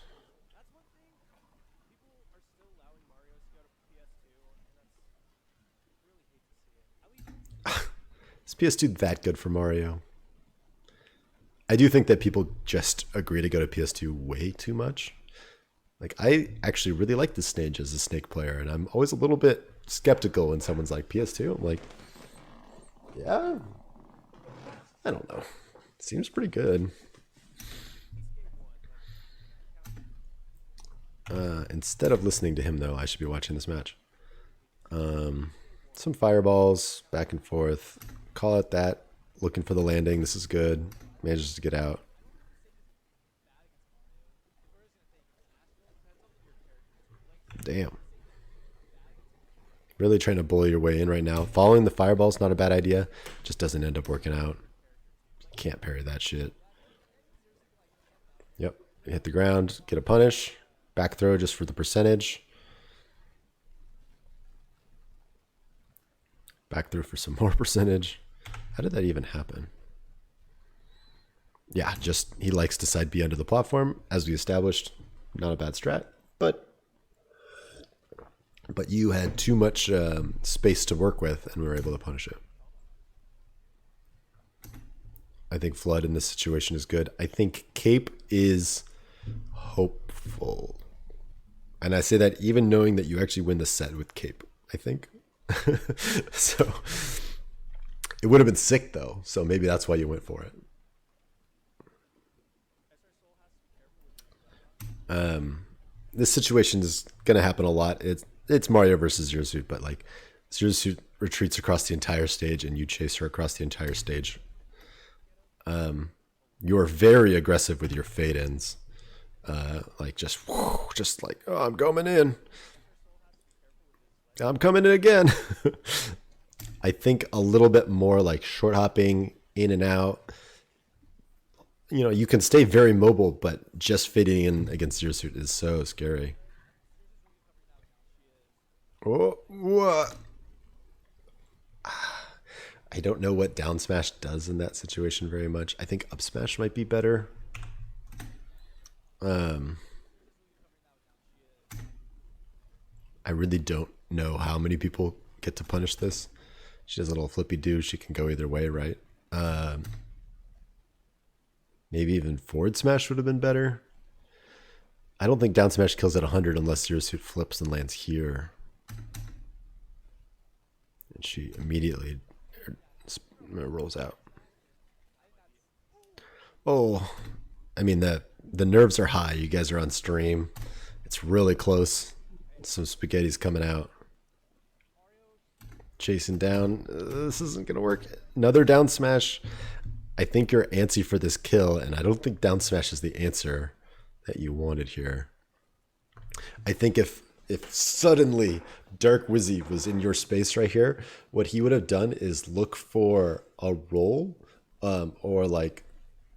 Is PS2 that good for Mario? I do think that people just agree to go to PS2 way too much. Like, I actually really like this stage as a Snake player, and I'm always a little bit skeptical when someone's like, PS2? I'm like, yeah, I don't know. Seems pretty good. Instead of listening to him, though, I should be watching this match. Some fireballs, back and forth. Call it that. Looking for the landing. This is good. Manages to get out. Damn. Really trying to bully your way in right now. Following the fireball's not a bad idea. Just doesn't end up working out. Can't parry that shit. Yep. Hit the ground. Get a punish. Back throw just for the percentage. Back throw for some more percentage. How did that even happen? Yeah, just he likes to side B under the platform. As we established, not a bad strat. But you had too much space to work with, and we were able to punish it. I think Flood in this situation is good. I think Cape is hopeful. And I say that even knowing that you actually win the set with Cape, I think. So it would have been sick, though. So maybe that's why you went for it. This situation is going to happen a lot. It's Mario versus Zero Suit, but like Zero Suit retreats across the entire stage and you chase her across the entire stage. You're very aggressive with your fade-ins. Like just like, oh, I'm coming in. I'm coming in again. I think a little bit more like short hopping in and out. You know, you can stay very mobile, but just fading in against Zero Suit is so scary. Oh, what? I don't know what down smash does in that situation very much. I think up smash might be better. I really don't know how many people get to punish this. She does a little flippy do. She can go either way, right? Maybe even forward smash would have been better. I don't think down smash kills at 100 unless Zero Suit flips and lands here. And she immediately rolls out. Oh, I mean, the nerves are high. You guys are on stream. It's really close. Some spaghetti's coming out. Chasing down. This isn't going to work. Another down smash. I think you're antsy for this kill, and I don't think down smash is the answer that you wanted here. I think if suddenly Dark Wizzy was in your space right here, what he would have done is look for a roll, or like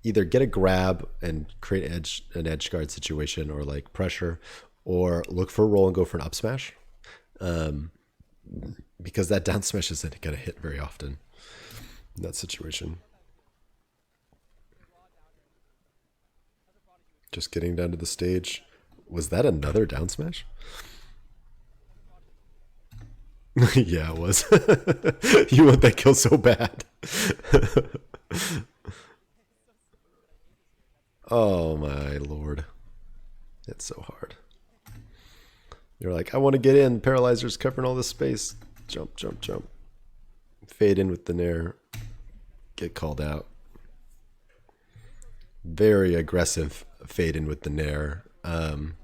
either get a grab and create an edge guard situation, or like pressure, or look for a roll and go for an up smash, because that down smash isn't going to hit very often in that situation. Just getting down to the stage. Was that another down smash? Yeah, it was. You want that kill so bad. Oh my lord. It's so hard. You're like, I want to get in. Paralyzer's covering all this space. Jump, jump, jump. Fade in with the nair. Get called out. Very aggressive fade in with the nair. And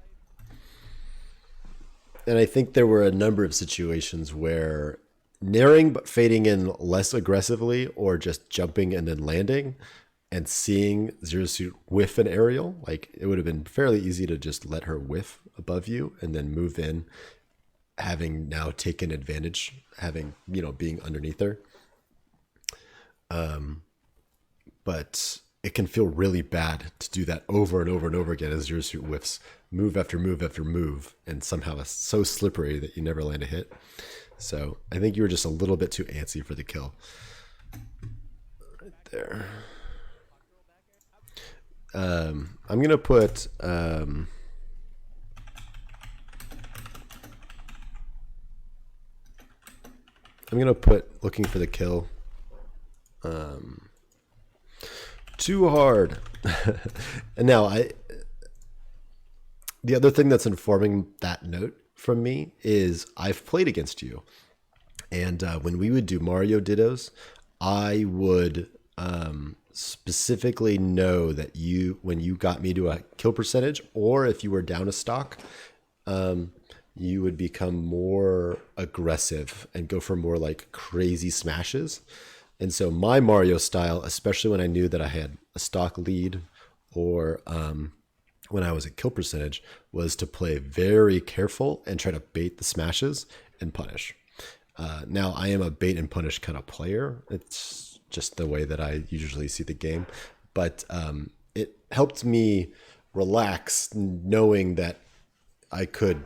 I think there were a number of situations where nairing but fading in less aggressively, or just jumping and then landing and seeing Zero Suit whiff an aerial. Like, it would have been fairly easy to just let her whiff above you and then move in, having now taken advantage, having, you know, being underneath her. But it can feel really bad to do that over and over and over again as Zero Suit whiffs move after move after move, and somehow it's so slippery that you never land a hit. So I think you were just a little bit too antsy for the kill. Right there. I'm gonna put I'm gonna put looking for the kill too hard. And now the other thing that's informing that note from me is I've played against you. And when we would do Mario Dittos, I would specifically know that when you got me to a kill percentage, or if you were down a stock, you would become more aggressive and go for more like crazy smashes. And so my Mario style, especially when I knew that I had a stock lead or when I was at kill percentage, was to play very careful and try to bait the smashes and punish. Now I am a bait and punish kind of player. It's just the way that I usually see the game, but it helped me relax knowing that I could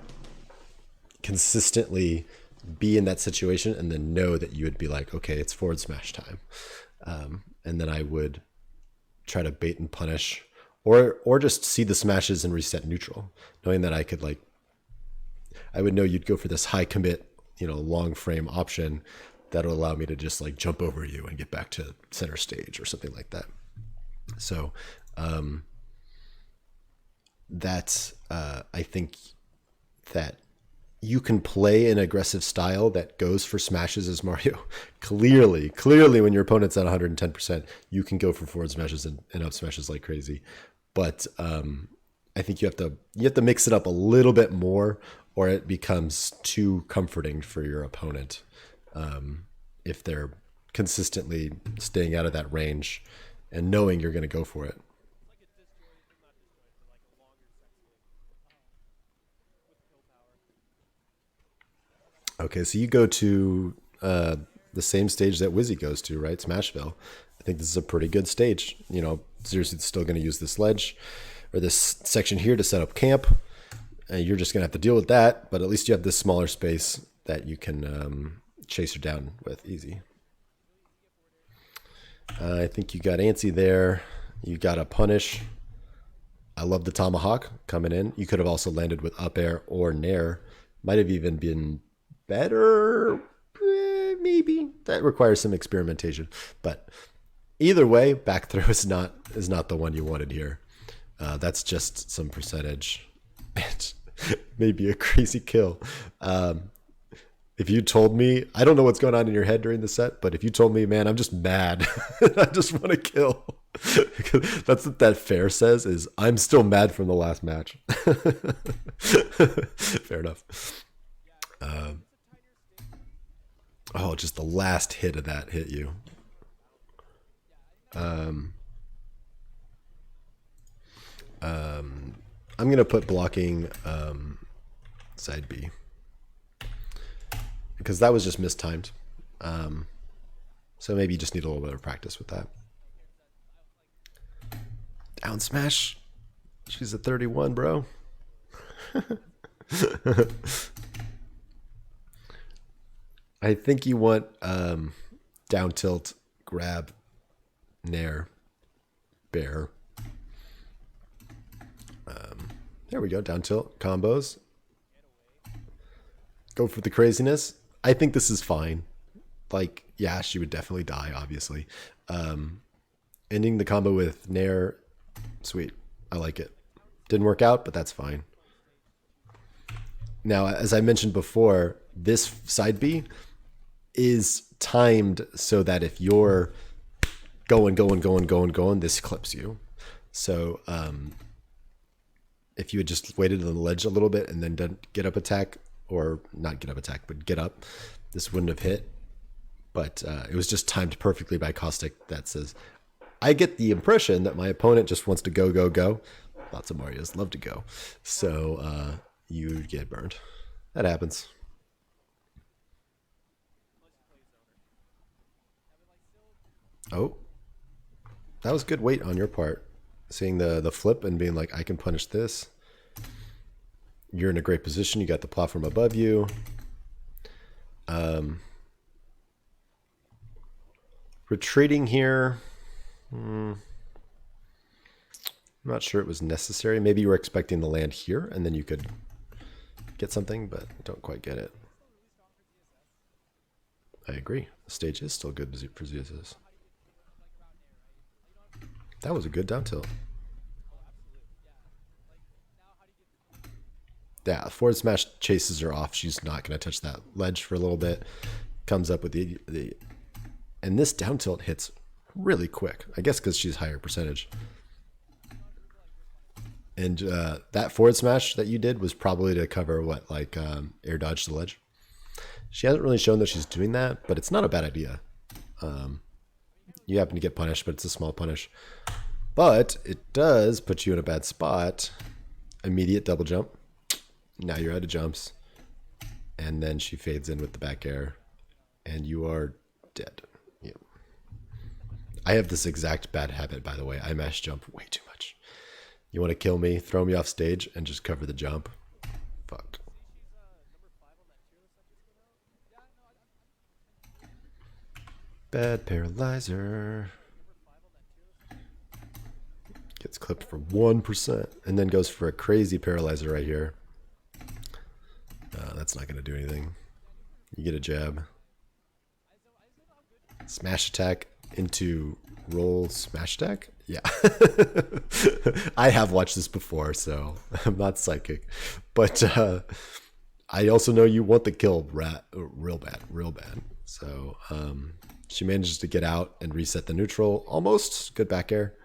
consistently be in that situation and then know that you would be like, okay, it's forward smash time. And then I would try to bait and punish or just see the smashes and reset neutral, knowing that I could I would know you'd go for this high commit, long frame option that'll allow me to just jump over you and get back to center stage or something like that. So that's I think that you can play an aggressive style that goes for smashes as Mario. Clearly, when your opponent's at 110%, you can go for forward smashes and up smashes like crazy. But I think you have to mix it up a little bit more, or it becomes too comforting for your opponent if they're consistently staying out of that range and knowing you're going to go for it. Okay, so you go to the same stage that Wizzy goes to, right? Smashville. I think this is a pretty good stage. Zero's still going to use this ledge or this section here to set up camp. And you're just going to have to deal with that, but at least you have this smaller space that you can chase her down with easy. I think you got antsy there. You got a punish. I love the tomahawk coming in. You could have also landed with up air or nair. Might have even been better, maybe. That requires some experimentation. But either way, back throw is not the one you wanted here. That's just some percentage. Maybe a crazy kill. If you told me, I don't know what's going on in your head during the set, but if you told me, man, I'm just mad, I just want to kill. That's what that fair says, is I'm still mad from the last match. Fair enough. Just the last hit of that hit you. I'm going to put blocking side B because that was just mistimed. So maybe you just need a little bit of practice with that. Down smash. She's a 31, bro. I think you want down tilt, grab, nair, bear. There we go, down tilt, combos. Go for the craziness. I think this is fine. Yeah, she would definitely die, obviously. Ending the combo with nair, sweet. I like it. Didn't work out, but that's fine. Now, as I mentioned before, this side B is timed so that if you're going, this clips you. So if you had just waited on the ledge a little bit and then done get up attack, or not get up attack, but get up, this wouldn't have hit. But it was just timed perfectly by Caustic. That says, I get the impression that my opponent just wants to go. Lots of Marios love to go. So you get burned. That happens. Oh, that was good weight on your part. Seeing the flip and being like, I can punish this. You're in a great position. You got the platform above you. Retreating here. I'm not sure it was necessary. Maybe you were expecting to land here and then you could get something, but don't quite get it. I agree. The stage is still good for ZSS. That was a good down tilt. Yeah, forward smash chases her off. She's not going to touch that ledge for a little bit. Comes up with the and this down tilt hits really quick. I guess because she's higher percentage. And that forward smash that you did was probably to cover what, like air dodge the ledge. She hasn't really shown that she's doing that, but it's not a bad idea. You happen to get punished, but it's a small punish. But it does put you in a bad spot. Immediate double jump. Now you're out of jumps. And then she fades in with the back air. And you are dead. Yeah. I have this exact bad habit, by the way. I mash jump way too much. You want to kill me, throw me off stage, and just cover the jump. Fuck. Bad paralyzer. Gets clipped for 1%, and then goes for a crazy paralyzer right here. That's not going to do anything. You get a jab. Smash attack into roll smash attack? Yeah. I have watched this before, so I'm not psychic. But I also know you want the kill real bad. So she manages to get out and reset the neutral. Almost. Good back air.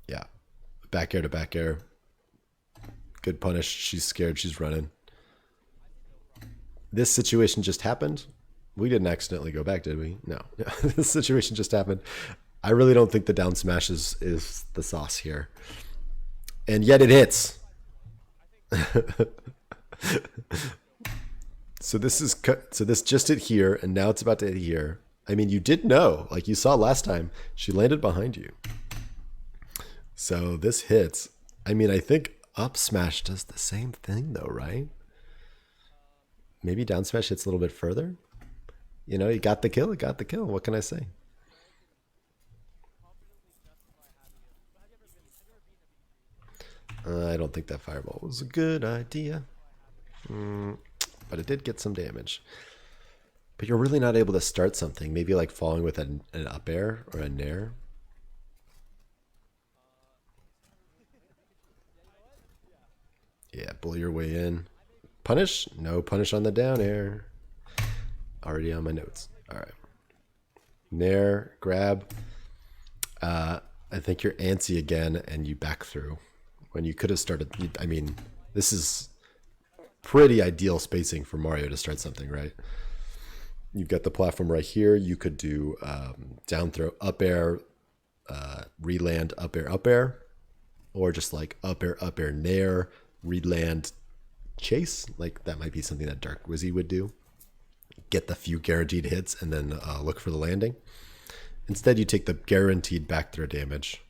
Yeah. Back air to back air. Good punish. She's scared. She's running. This situation just happened. We didn't accidentally go back, did we? No. This situation just happened. I really don't think the down smash is the sauce here. And yet it hits. So this just hit here, and now it's about to hit here. I mean, you did know, like you saw last time, she landed behind you. So this hits. I mean, I think up smash does the same thing though, right? Maybe down smash hits a little bit further. You know, you got the kill, it got the kill. What can I say? I don't think that fireball was a good idea. But it did get some damage. But you're really not able to start something. Maybe like falling with an up air or a nair. Yeah, bully your way in. Punish? No punish on the down air. Already on my notes. All right. Nair, grab. I think you're antsy again and you back through. When you could have started, I mean, this is pretty ideal spacing for Mario to start something, right? You've got the platform right here. You could do down throw, up air, re-land, up air, or just like up air, nair, re-land, chase. Like that might be something that Dark Wizzy would do. Get the few guaranteed hits and then look for the landing. Instead, you take the guaranteed back throw damage,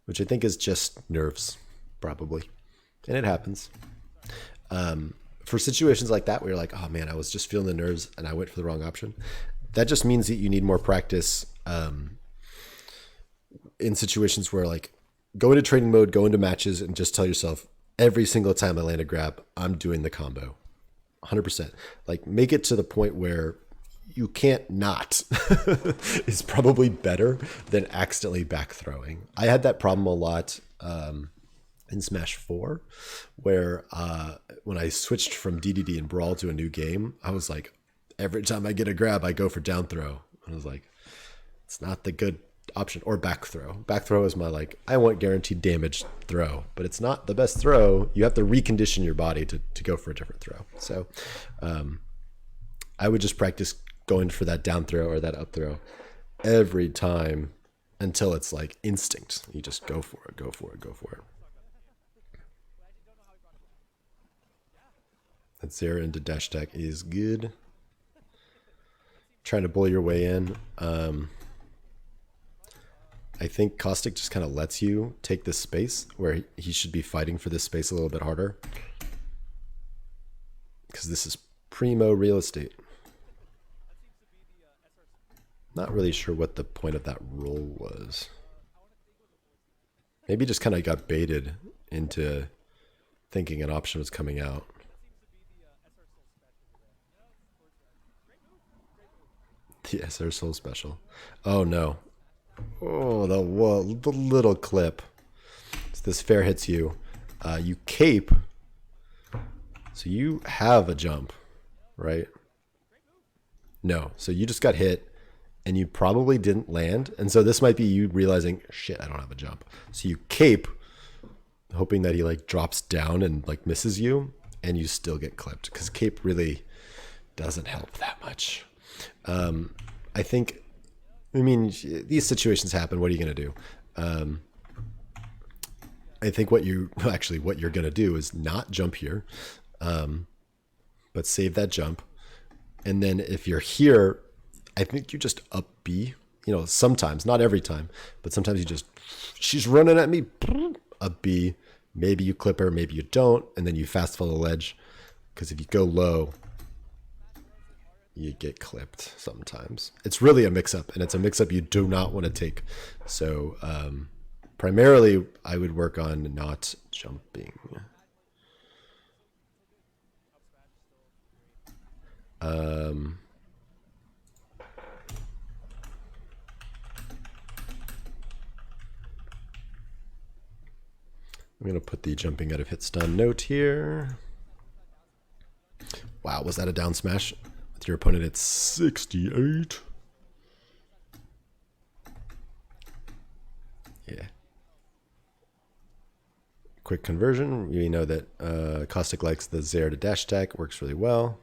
which I think is just nerves, probably. And it happens. For situations like that where you're like, oh man, I was just feeling the nerves and I went for the wrong option. That just means that you need more practice in situations where like go into training mode, go into matches and just tell yourself every single time I land a grab, I'm doing the combo. 100%. Like make it to the point where you can't not is probably better than accidentally back throwing. I had that problem a lot in Smash 4 where when I switched from DDD and Brawl to a new game, I was like, every time I get a grab, I go for down throw. And I was like, it's not the good option. Or back throw. Back throw is my like, I want guaranteed damage throw, but it's not the best throw. You have to recondition your body to go for a different throw. So I would just practice going for that down throw or that up throw every time until it's like instinct. You just go for it, go for it, go for it. That Zera into dash attack is good. Trying to bully your way in. I think Caustic just kind of lets you take this space where he should be fighting for this space a little bit harder. Because this is primo real estate. Not really sure what the point of that roll was. Maybe just kind of got baited into thinking an option was coming out. Yes, they're so special. Oh no. Oh, the little clip. So this fair hits you. You cape. So you have a jump, right? No. So you just got hit and you probably didn't land. And so this might be you realizing, shit, I don't have a jump. So you cape, hoping that he like drops down and like misses you, and you still get clipped because cape really doesn't help that much. I think, I mean, these situations happen. What are you going to do? I think what you're going to do is not jump here, but save that jump. And then if you're here, I think you just up B, you know, sometimes, not every time, but sometimes you just, she's running at me, up B. Maybe you clip her, maybe you don't. And then you fast fall the ledge. Because if you go low, you get clipped sometimes. It's really a mix-up, and it's a mix-up you do not want to take. So primarily, I would work on not jumping. I'm going to put the jumping out of hit stun note here. Wow, was that a down smash? With your opponent at 68. Yeah. Quick conversion. We know that Caustic likes the Zair to dash attack. It works really well.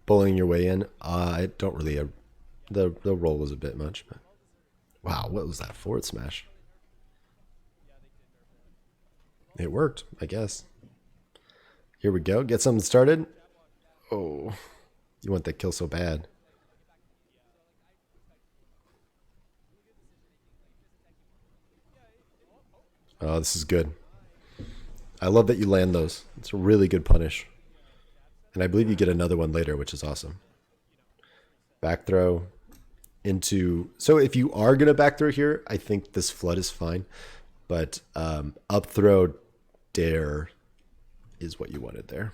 Bowling your way in. I don't really... the roll was a bit much. But wow, what was that forward smash? It worked, I guess. Here we go. Get something started. Oh, you want that kill so bad. Oh, this is good. I love that you land those. It's a really good punish. And I believe you get another one later, which is awesome. Back throw into... So if you are going to back throw here, I think this flood is fine. But up throw dare is what you wanted there.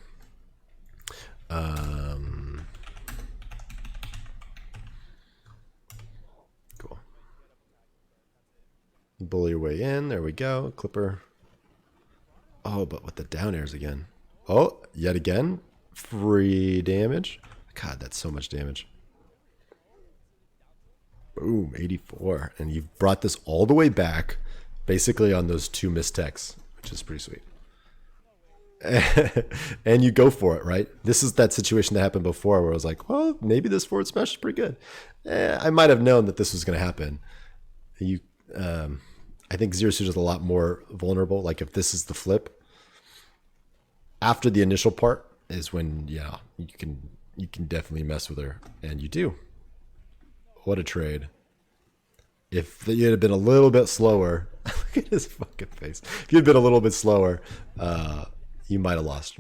Cool. Bully your way in. There we go. Clipper. Oh, but with the down airs again. Oh, yet again. Free damage. God, that's so much damage. Boom, 84. And you've brought this all the way back, basically on those two mistechs, which is pretty sweet. And you go for it, right? This is that situation that happened before where I was like, well, maybe this forward smash is pretty good. I might have known that this was going to happen. I think Zero Suit is a lot more vulnerable. Like if this is the flip, after the initial part is when, yeah, you can definitely mess with her, and you do. What a trade. If you had been a little bit slower, look at his fucking face. If you had been a little bit slower, you might have lost.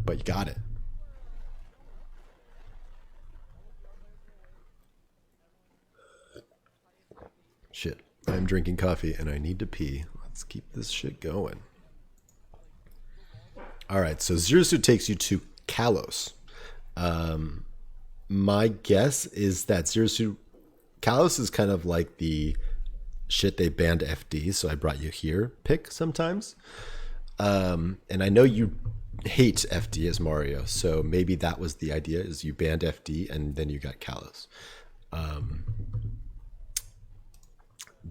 But you got it. Shit. I'm drinking coffee and I need to pee. Let's keep this shit going. Alright, so Zero Suit takes you to Kalos. My guess is that Zero Suit... Kalos is kind of like the shit they banned FD, so I brought you here pick sometimes. And I know you hate FD as Mario, so maybe that was the idea, is you banned FD and then you got Kalos.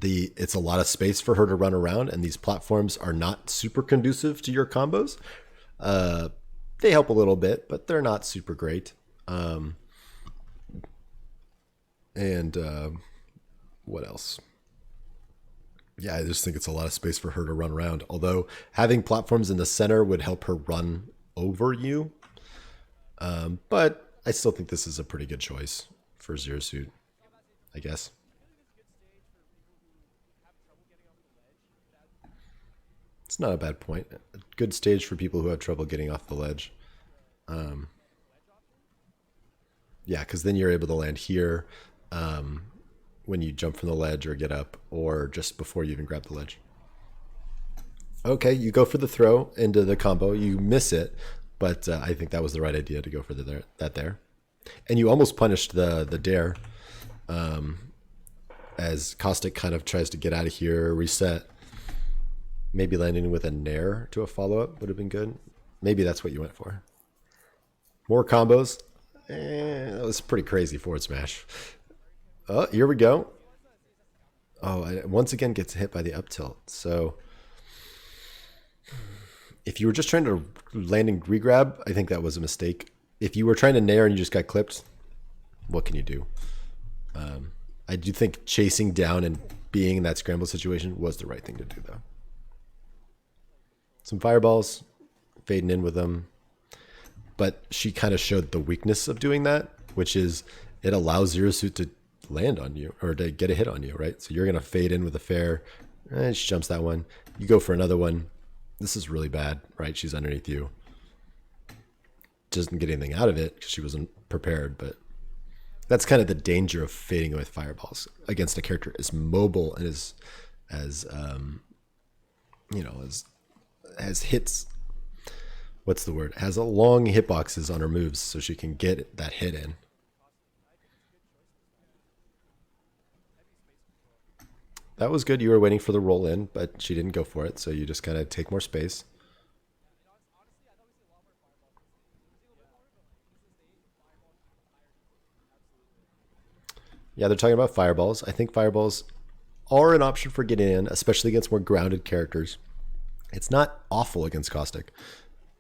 It's a lot of space for her to run around, and these platforms are not super conducive to your combos. They help a little bit, but they're not super great. What else? Yeah, I just think it's a lot of space for her to run around. Although having platforms in the center would help her run over you. But I still think this is a pretty good choice for Zero Suit, I guess. It's not a bad point. A good stage for people who have trouble getting off the ledge. Yeah, because then you're able to land here when you jump from the ledge or get up, or just before you even grab the ledge. Okay, you go for the throw into the combo. You miss it, but I think that was the right idea to go for that there. And you almost punished the dare as Caustic kind of tries to get out of here, reset. Maybe landing with a nair to a follow-up would have been good. Maybe that's what you went for. More combos. That was pretty crazy forward smash. Oh, here we go. Oh, I once again gets hit by the up tilt. So if you were just trying to landing regrab, I think that was a mistake. If you were trying to nair and you just got clipped, what can you do? I do think chasing down and being in that scramble situation was the right thing to do, though. Some fireballs, fading in with them. But she kind of showed the weakness of doing that, which is it allows Zero Suit to land on you or to get a hit on you, right? So you're going to fade in with a fair. She jumps that one. You go for another one. This is really bad, right? She's underneath you. Doesn't get anything out of it because she wasn't prepared, but that's kind of the danger of fading with fireballs against a character as mobile and as hits. What's the word? Has a long hitboxes on her moves so she can get that hit in. That was good. You were waiting for the roll in, but she didn't go for it, so you just kind of take more space. Yeah, they're talking about fireballs. I think fireballs are an option for getting in, especially against more grounded characters. It's not awful against Caustic,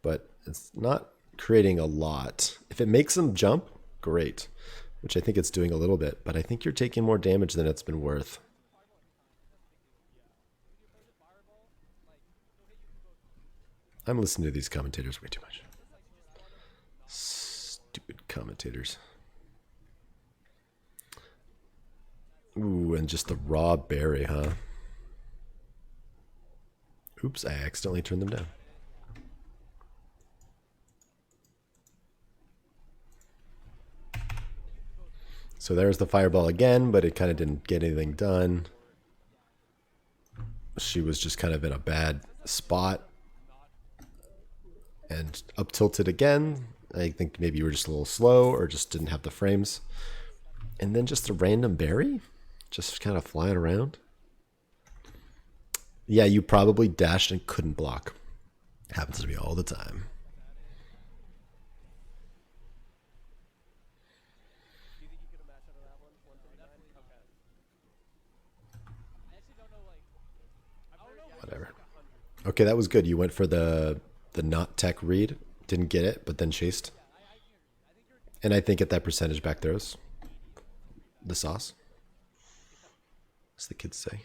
but it's not creating a lot. If it makes them jump, great, which I think it's doing a little bit, but I think you're taking more damage than it's been worth. I'm listening to these commentators way too much. Stupid commentators. Ooh, and just the raw berry, huh? Oops, I accidentally turned them down. So there's the fireball again, but it kind of didn't get anything done. She was just kind of in a bad spot. And up tilted again. I think maybe you were just a little slow or just didn't have the frames. And then just a random berry? Just kind of flying around. Yeah, you probably dashed and couldn't block. Happens to me all the time. Whatever. Okay, that was good. You went for the not tech read. Didn't get it, but then chased. And I think at that percentage back throws. The sauce. As the kids say.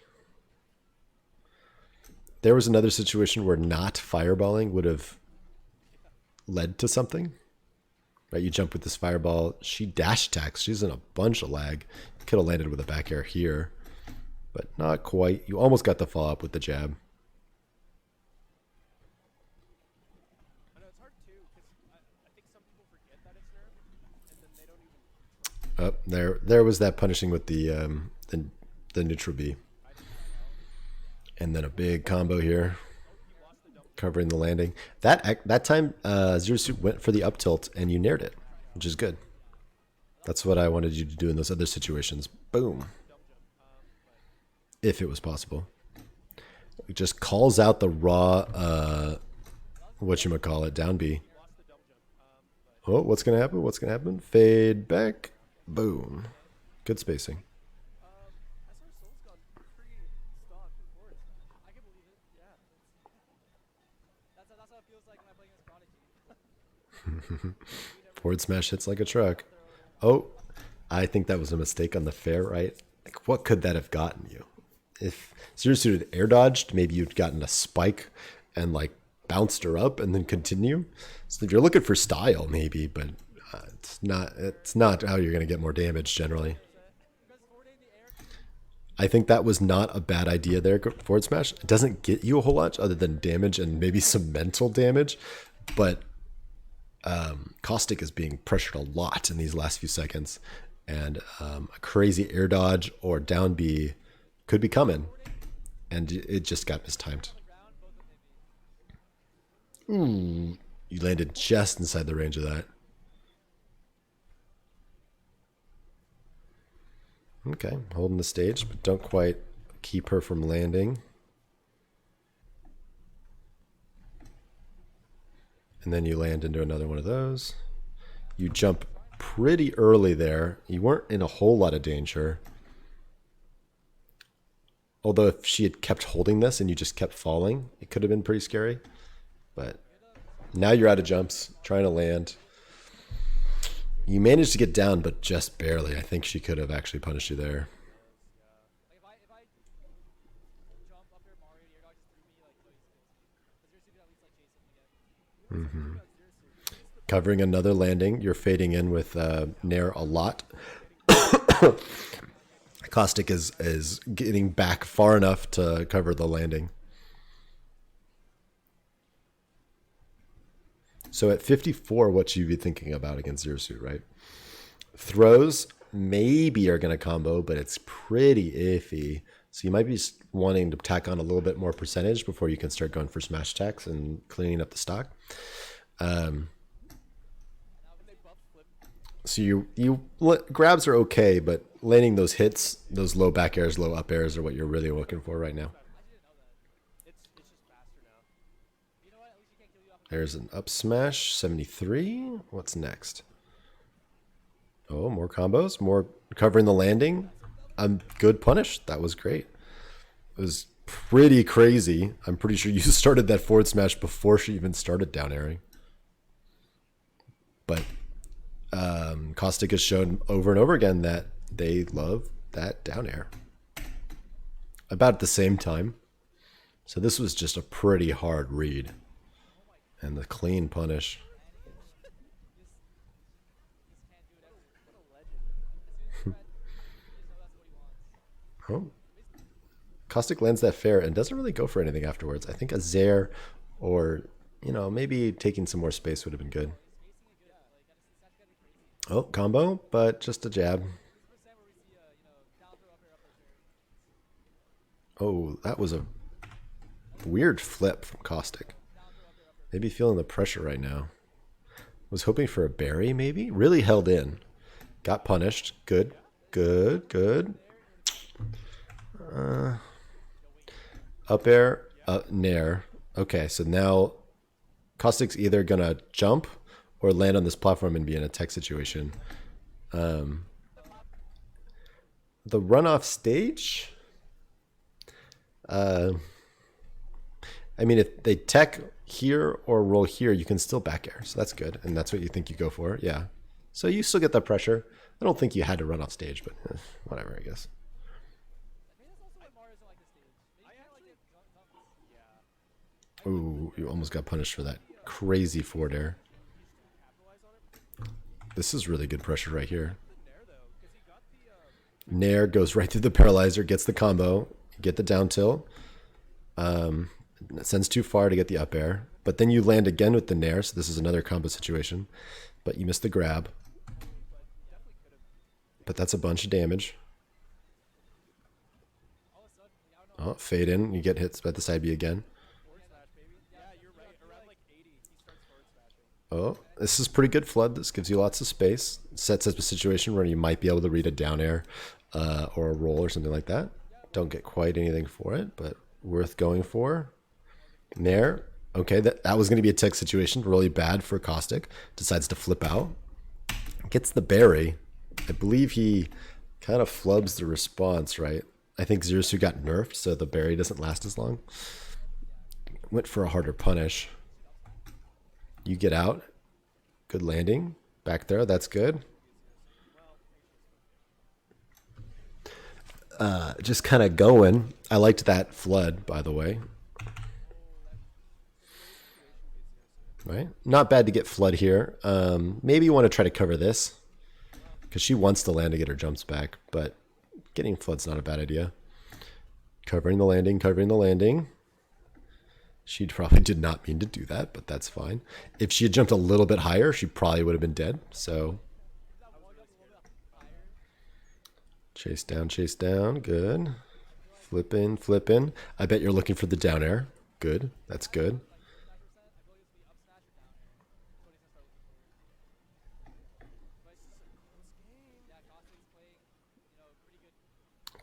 There was another situation where not fireballing would have led to something. Right, you jump with this fireball. She dash attacks. She's in a bunch of lag. Could have landed with a back air here. But not quite. You almost got the follow up with the jab. Oh, there was that punishing with the neutral B. And then a big combo here. Covering the landing. That time, Zero Suit went for the up tilt and you nared it, which is good. That's what I wanted you to do in those other situations. Boom. If it was possible. It just calls out the raw, whatchamacallit, down B. Oh, what's going to happen? What's going to happen? Fade back. Boom. Good spacing. Forward smash hits like a truck. Oh, I think that was a mistake on the fair, right? Like, what could that have gotten you? If Zero Suit had air dodged, maybe you'd gotten a spike and like bounced her up and then continue. So if you're looking for style, maybe, but it's not how you're going to get more damage generally. I think that was not a bad idea there, forward smash. It doesn't get you a whole lot other than damage and maybe some mental damage, but Caustic is being pressured a lot in these last few seconds, and a crazy air dodge or down B could be coming, and it just got mistimed. Ooh, you landed just inside the range of that. Okay, holding the stage, but don't quite keep her from landing. And then you land into another one of those. You jump pretty early there. You weren't in a whole lot of danger. Although if she had kept holding this and you just kept falling, it could have been pretty scary. But now you're out of jumps, trying to land. You managed to get down, but just barely. I think she could have actually punished you there. Like if I jump up here, Mario, your dog just threw me like no skills. Because your could at least like chase him again. Covering another landing. You're fading in with Nair a lot. Caustic is getting back far enough to cover the landing. So at 54, what should you be thinking about against Zero Suit, right? Throws maybe are going to combo, but it's pretty iffy. So you might be wanting to tack on a little bit more percentage before you can start going for smash attacks and cleaning up the stock. So grabs are okay, but landing those hits, those low back airs, low up airs are what you're really looking for right now. It's just faster now. There's an up smash, 73. What's next? Oh, more combos, more covering the landing. Good punish. That was great. It was pretty crazy. I'm pretty sure you started that forward smash before she even started down airing. But Caustic has shown over and over again that they love that down air. About at the same time. So this was just a pretty hard read. And the clean punish. Oh. Caustic lands that fair and doesn't really go for anything afterwards. I think a Zair or, maybe taking some more space would have been good. Oh, combo, but just a jab. Oh, that was a weird flip from Caustic. Maybe feeling the pressure right now. Was hoping for a berry, maybe? Really held in. Got punished. Good, good, good. Up air, nair. Okay, so now Caustic's either going to jump or land on this platform and be in a tech situation. The runoff stage? I mean, if they tech here or roll here, you can still back air. So that's good. And that's what you think you go for. Yeah. So you still get that pressure. I don't think you had to run off stage, but whatever, I guess. Ooh, you almost got punished for that crazy forward air. This is really good pressure right here. Nair goes right through the paralyzer, gets the combo, get the down tilt. It sends too far to get the up air. But then you land again with the Nair, so this is another combo situation. But you missed the grab. But that's a bunch of damage. Oh, fade in. You get hit by the side B again. Oh, this is pretty good flood. This gives you lots of space. Sets up a situation where you might be able to read a down air or a roll or something like that. Don't get quite anything for it, but worth going for. Nair. Okay, that was going to be a tech situation. Really bad for Caustic. Decides to flip out. Gets the berry. I believe he kind of flubs the response, right? I think Zerasu got nerfed, so the berry doesn't last as long. Went for a harder punish. You get out. Good landing. Back there. That's good. Just kind of going. I liked that flood, by the way. Right? Not bad to get flood here. Maybe you want to try to cover this. Because she wants to land to get her jumps back. But getting flood's not a bad idea. Covering the landing. Covering the landing. She probably did not mean to do that, but that's fine. If she had jumped a little bit higher, she probably would have been dead. So chase down, good. Flip in. I bet you're looking for the down air. Good, that's good.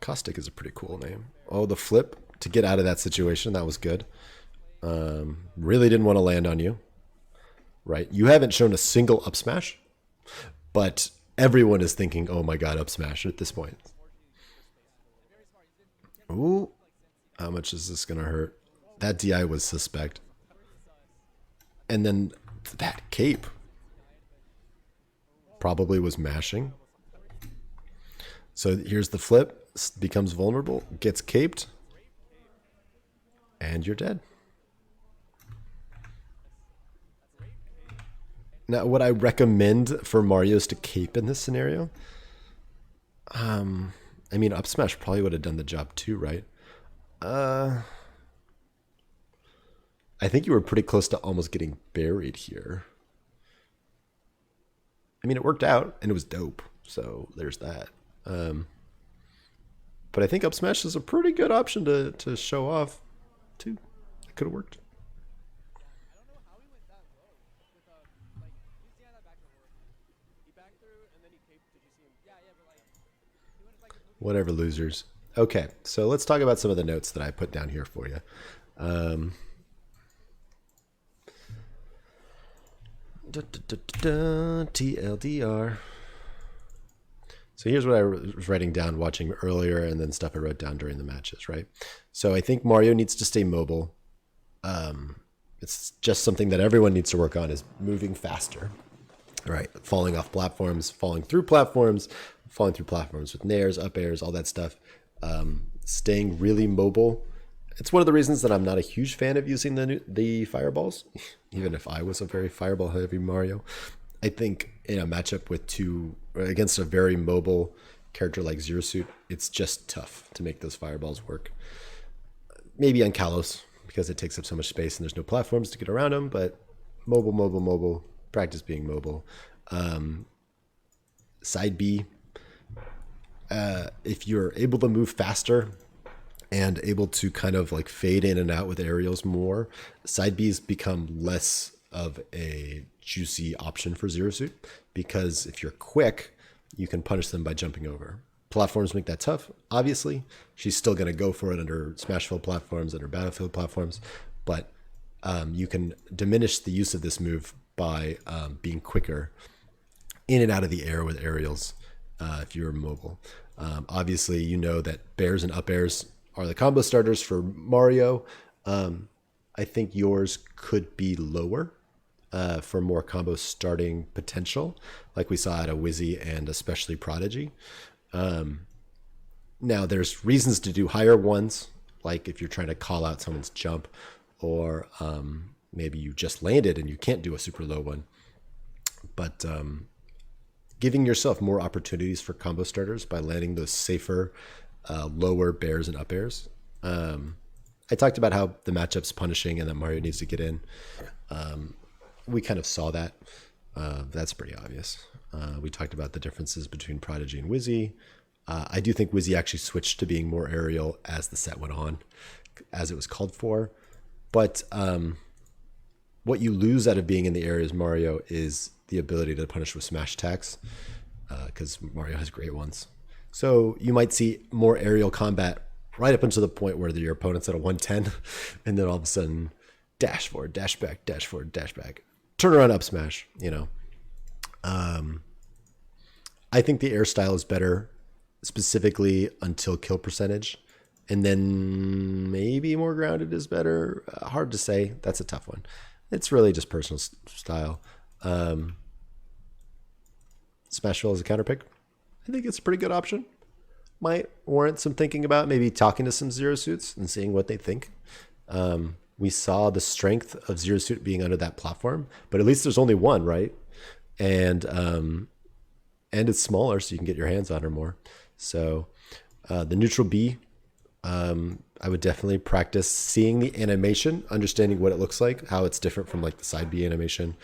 Caustic is a pretty cool name. Oh, the flip to get out of that situation. That was good. Really didn't want to land on you. Right. You haven't shown a single up smash, but everyone is thinking, oh my God, up smash at this point. Ooh. How much is this going to hurt? That DI was suspect. And then that cape probably was mashing. So here's the flip. Becomes vulnerable. Gets caped. And you're dead. Now, what I recommend for Mario is to cape in this scenario. I mean, up smash probably would have done the job too, right? I think you were pretty close to almost getting buried here. I mean, it worked out, and it was dope. So there's that. But I think up smash is a pretty good option to show off, too. It could have worked. Whatever, losers. Okay, so let's talk about some of the notes that I put down here for you. TLDR. So here's what I was writing down watching earlier, and then stuff I wrote down during the matches, right? So I think Mario needs to stay mobile. It's just something that everyone needs to work on, is moving faster, right? Falling off platforms, falling through platforms with nairs, up airs, all that stuff. Staying really mobile. It's one of the reasons that I'm not a huge fan of using the fireballs, even if I was a very fireball heavy Mario. I think in a matchup against a very mobile character like Zero Suit, it's just tough to make those fireballs work. Maybe on Kalos, because it takes up so much space and there's no platforms to get around them, but mobile, practice being mobile. Side B, if you're able to move faster and able to kind of like fade in and out with aerials more, side Bs become less of a juicy option for Zero Suit, because if you're quick, you can punish them by jumping over. Platforms make that tough, obviously. She's still going to go for it under Smashville platforms, under Battlefield platforms, but you can diminish the use of this move by being quicker in and out of the air with aerials if you're mobile. Obviously, you know that bears and up airs are the combo starters for Mario. I think yours could be lower for more combo starting potential, like we saw out of Wizzy and especially Prodigy. Now, there's reasons to do higher ones, like if you're trying to call out someone's jump, or maybe you just landed and you can't do a super low one. But giving yourself more opportunities for combo starters by landing those safer, lower bears and up airs. I talked about how the matchup's punishing and that Mario needs to get in. We kind of saw that. That's pretty obvious. We talked about the differences between Prodigy and Wizzy. I do think Wizzy actually switched to being more aerial as the set went on, as it was called for. But what you lose out of being in the areas Mario is the ability to punish with smash attacks, because Mario has great ones. So you might see more aerial combat right up until the point where your opponent's at a 110, and then all of a sudden dash forward, dash back, dash forward, dash back, turn around, up smash, you know. I think the air style is better, specifically until kill percentage, and then maybe more grounded is better. Hard to say. That's a tough one. It's really just personal style. Smashville as a counter pick, I think it's a pretty good option. Might warrant some thinking about, maybe talking to some Zero Suits and seeing what they think. We saw the strength of Zero Suit being under that platform, but at least there's only one, right? And it's smaller, so you can get your hands on her more. So the neutral B, I would definitely practice seeing the animation, understanding what it looks like, how it's different from like the side B animation,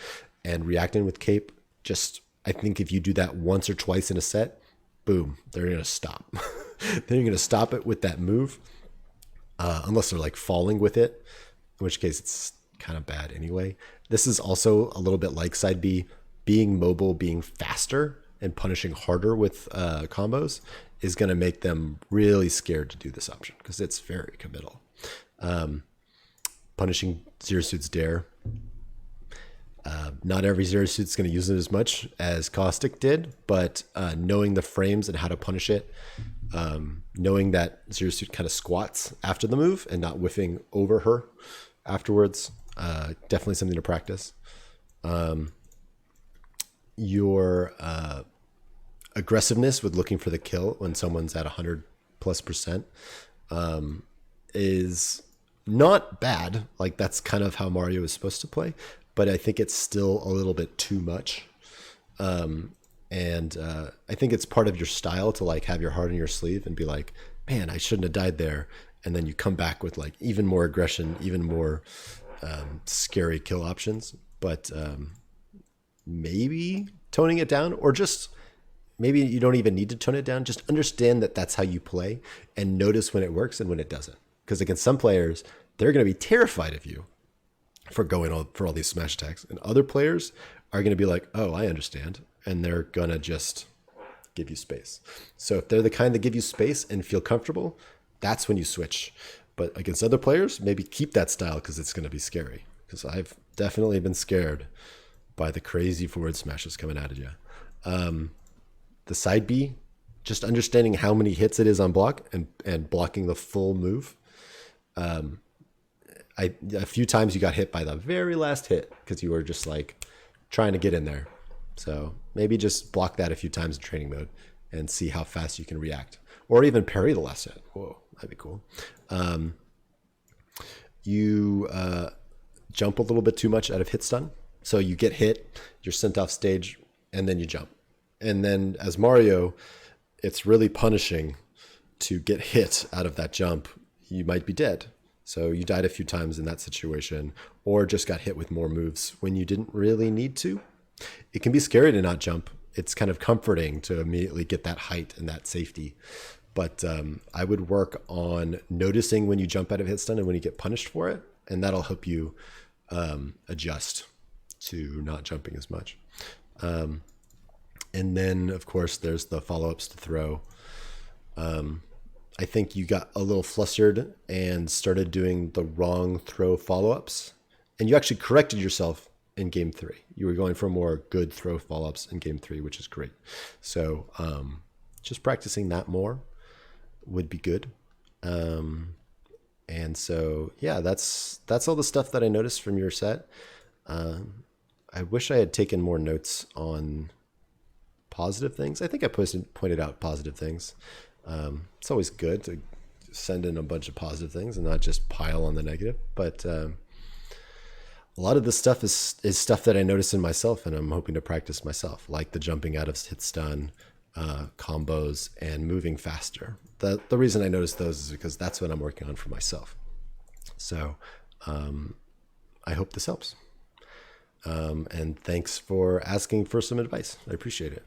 and reacting with cape. Just, I think if you do that once or twice in a set, boom, they're going to stop. Then you're going to stop it with that move, unless they're like falling with it, in which case it's kind of bad anyway. This is also a little bit like side B, being mobile, being faster, and punishing harder with combos is going to make them really scared to do this option because it's very committal. Punishing Zero Suit's Dare. Not every Zero Suit's going to use it as much as Caustic did, but knowing the frames and how to punish it, knowing that Zero Suit kind of squats after the move and not whiffing over her afterwards, definitely something to practice. Your aggressiveness with looking for the kill when someone's at 100+% is not bad. Like, that's kind of how Mario is supposed to play, but I think it's still a little bit too much. And I think it's part of your style to like have your heart on your sleeve and be like, man, I shouldn't have died there. And then you come back with like even more aggression, even more scary kill options. But maybe toning it down, or just maybe you don't even need to tone it down. Just understand that that's how you play and notice when it works and when it doesn't. Because against some players, they're going to be terrified of you for going for all these smash attacks. And other players are going to be like, oh, I understand. And they're going to just give you space. So if they're the kind that give you space and feel comfortable, that's when you switch. But against other players, maybe keep that style because it's going to be scary. Because I've definitely been scared by the crazy forward smashes coming out of you. The side B, just understanding how many hits it is on block and blocking the full move. A few times you got hit by the very last hit because you were just like trying to get in there. So maybe just block that a few times in training mode and see how fast you can react, or even parry the last hit. Whoa, that'd be cool. You jump a little bit too much out of hit stun. So you get hit, you're sent off stage, and then you jump. And then as Mario, it's really punishing to get hit out of that jump. You might be dead. So you died a few times in that situation, or just got hit with more moves when you didn't really need to. It can be scary to not jump. It's kind of comforting to immediately get that height and that safety. But I would work on noticing when you jump out of hit stun and when you get punished for it. And that'll help you adjust to not jumping as much. And then, of course, there's the follow-ups to throw. I think you got a little flustered and started doing the wrong throw follow-ups. And you actually corrected yourself in game 3. You were going for more good throw follow-ups in game 3, which is great. So just practicing that more would be good. And so, yeah, that's all the stuff that I noticed from your set. I wish I had taken more notes on positive things. I think I pointed out positive things. It's always good to send in a bunch of positive things and not just pile on the negative. But a lot of this stuff is stuff that I notice in myself, and I'm hoping to practice myself, like the jumping out of hit stun, combos, and moving faster. The reason I notice those is because that's what I'm working on for myself. So I hope this helps. And thanks for asking for some advice. I appreciate it.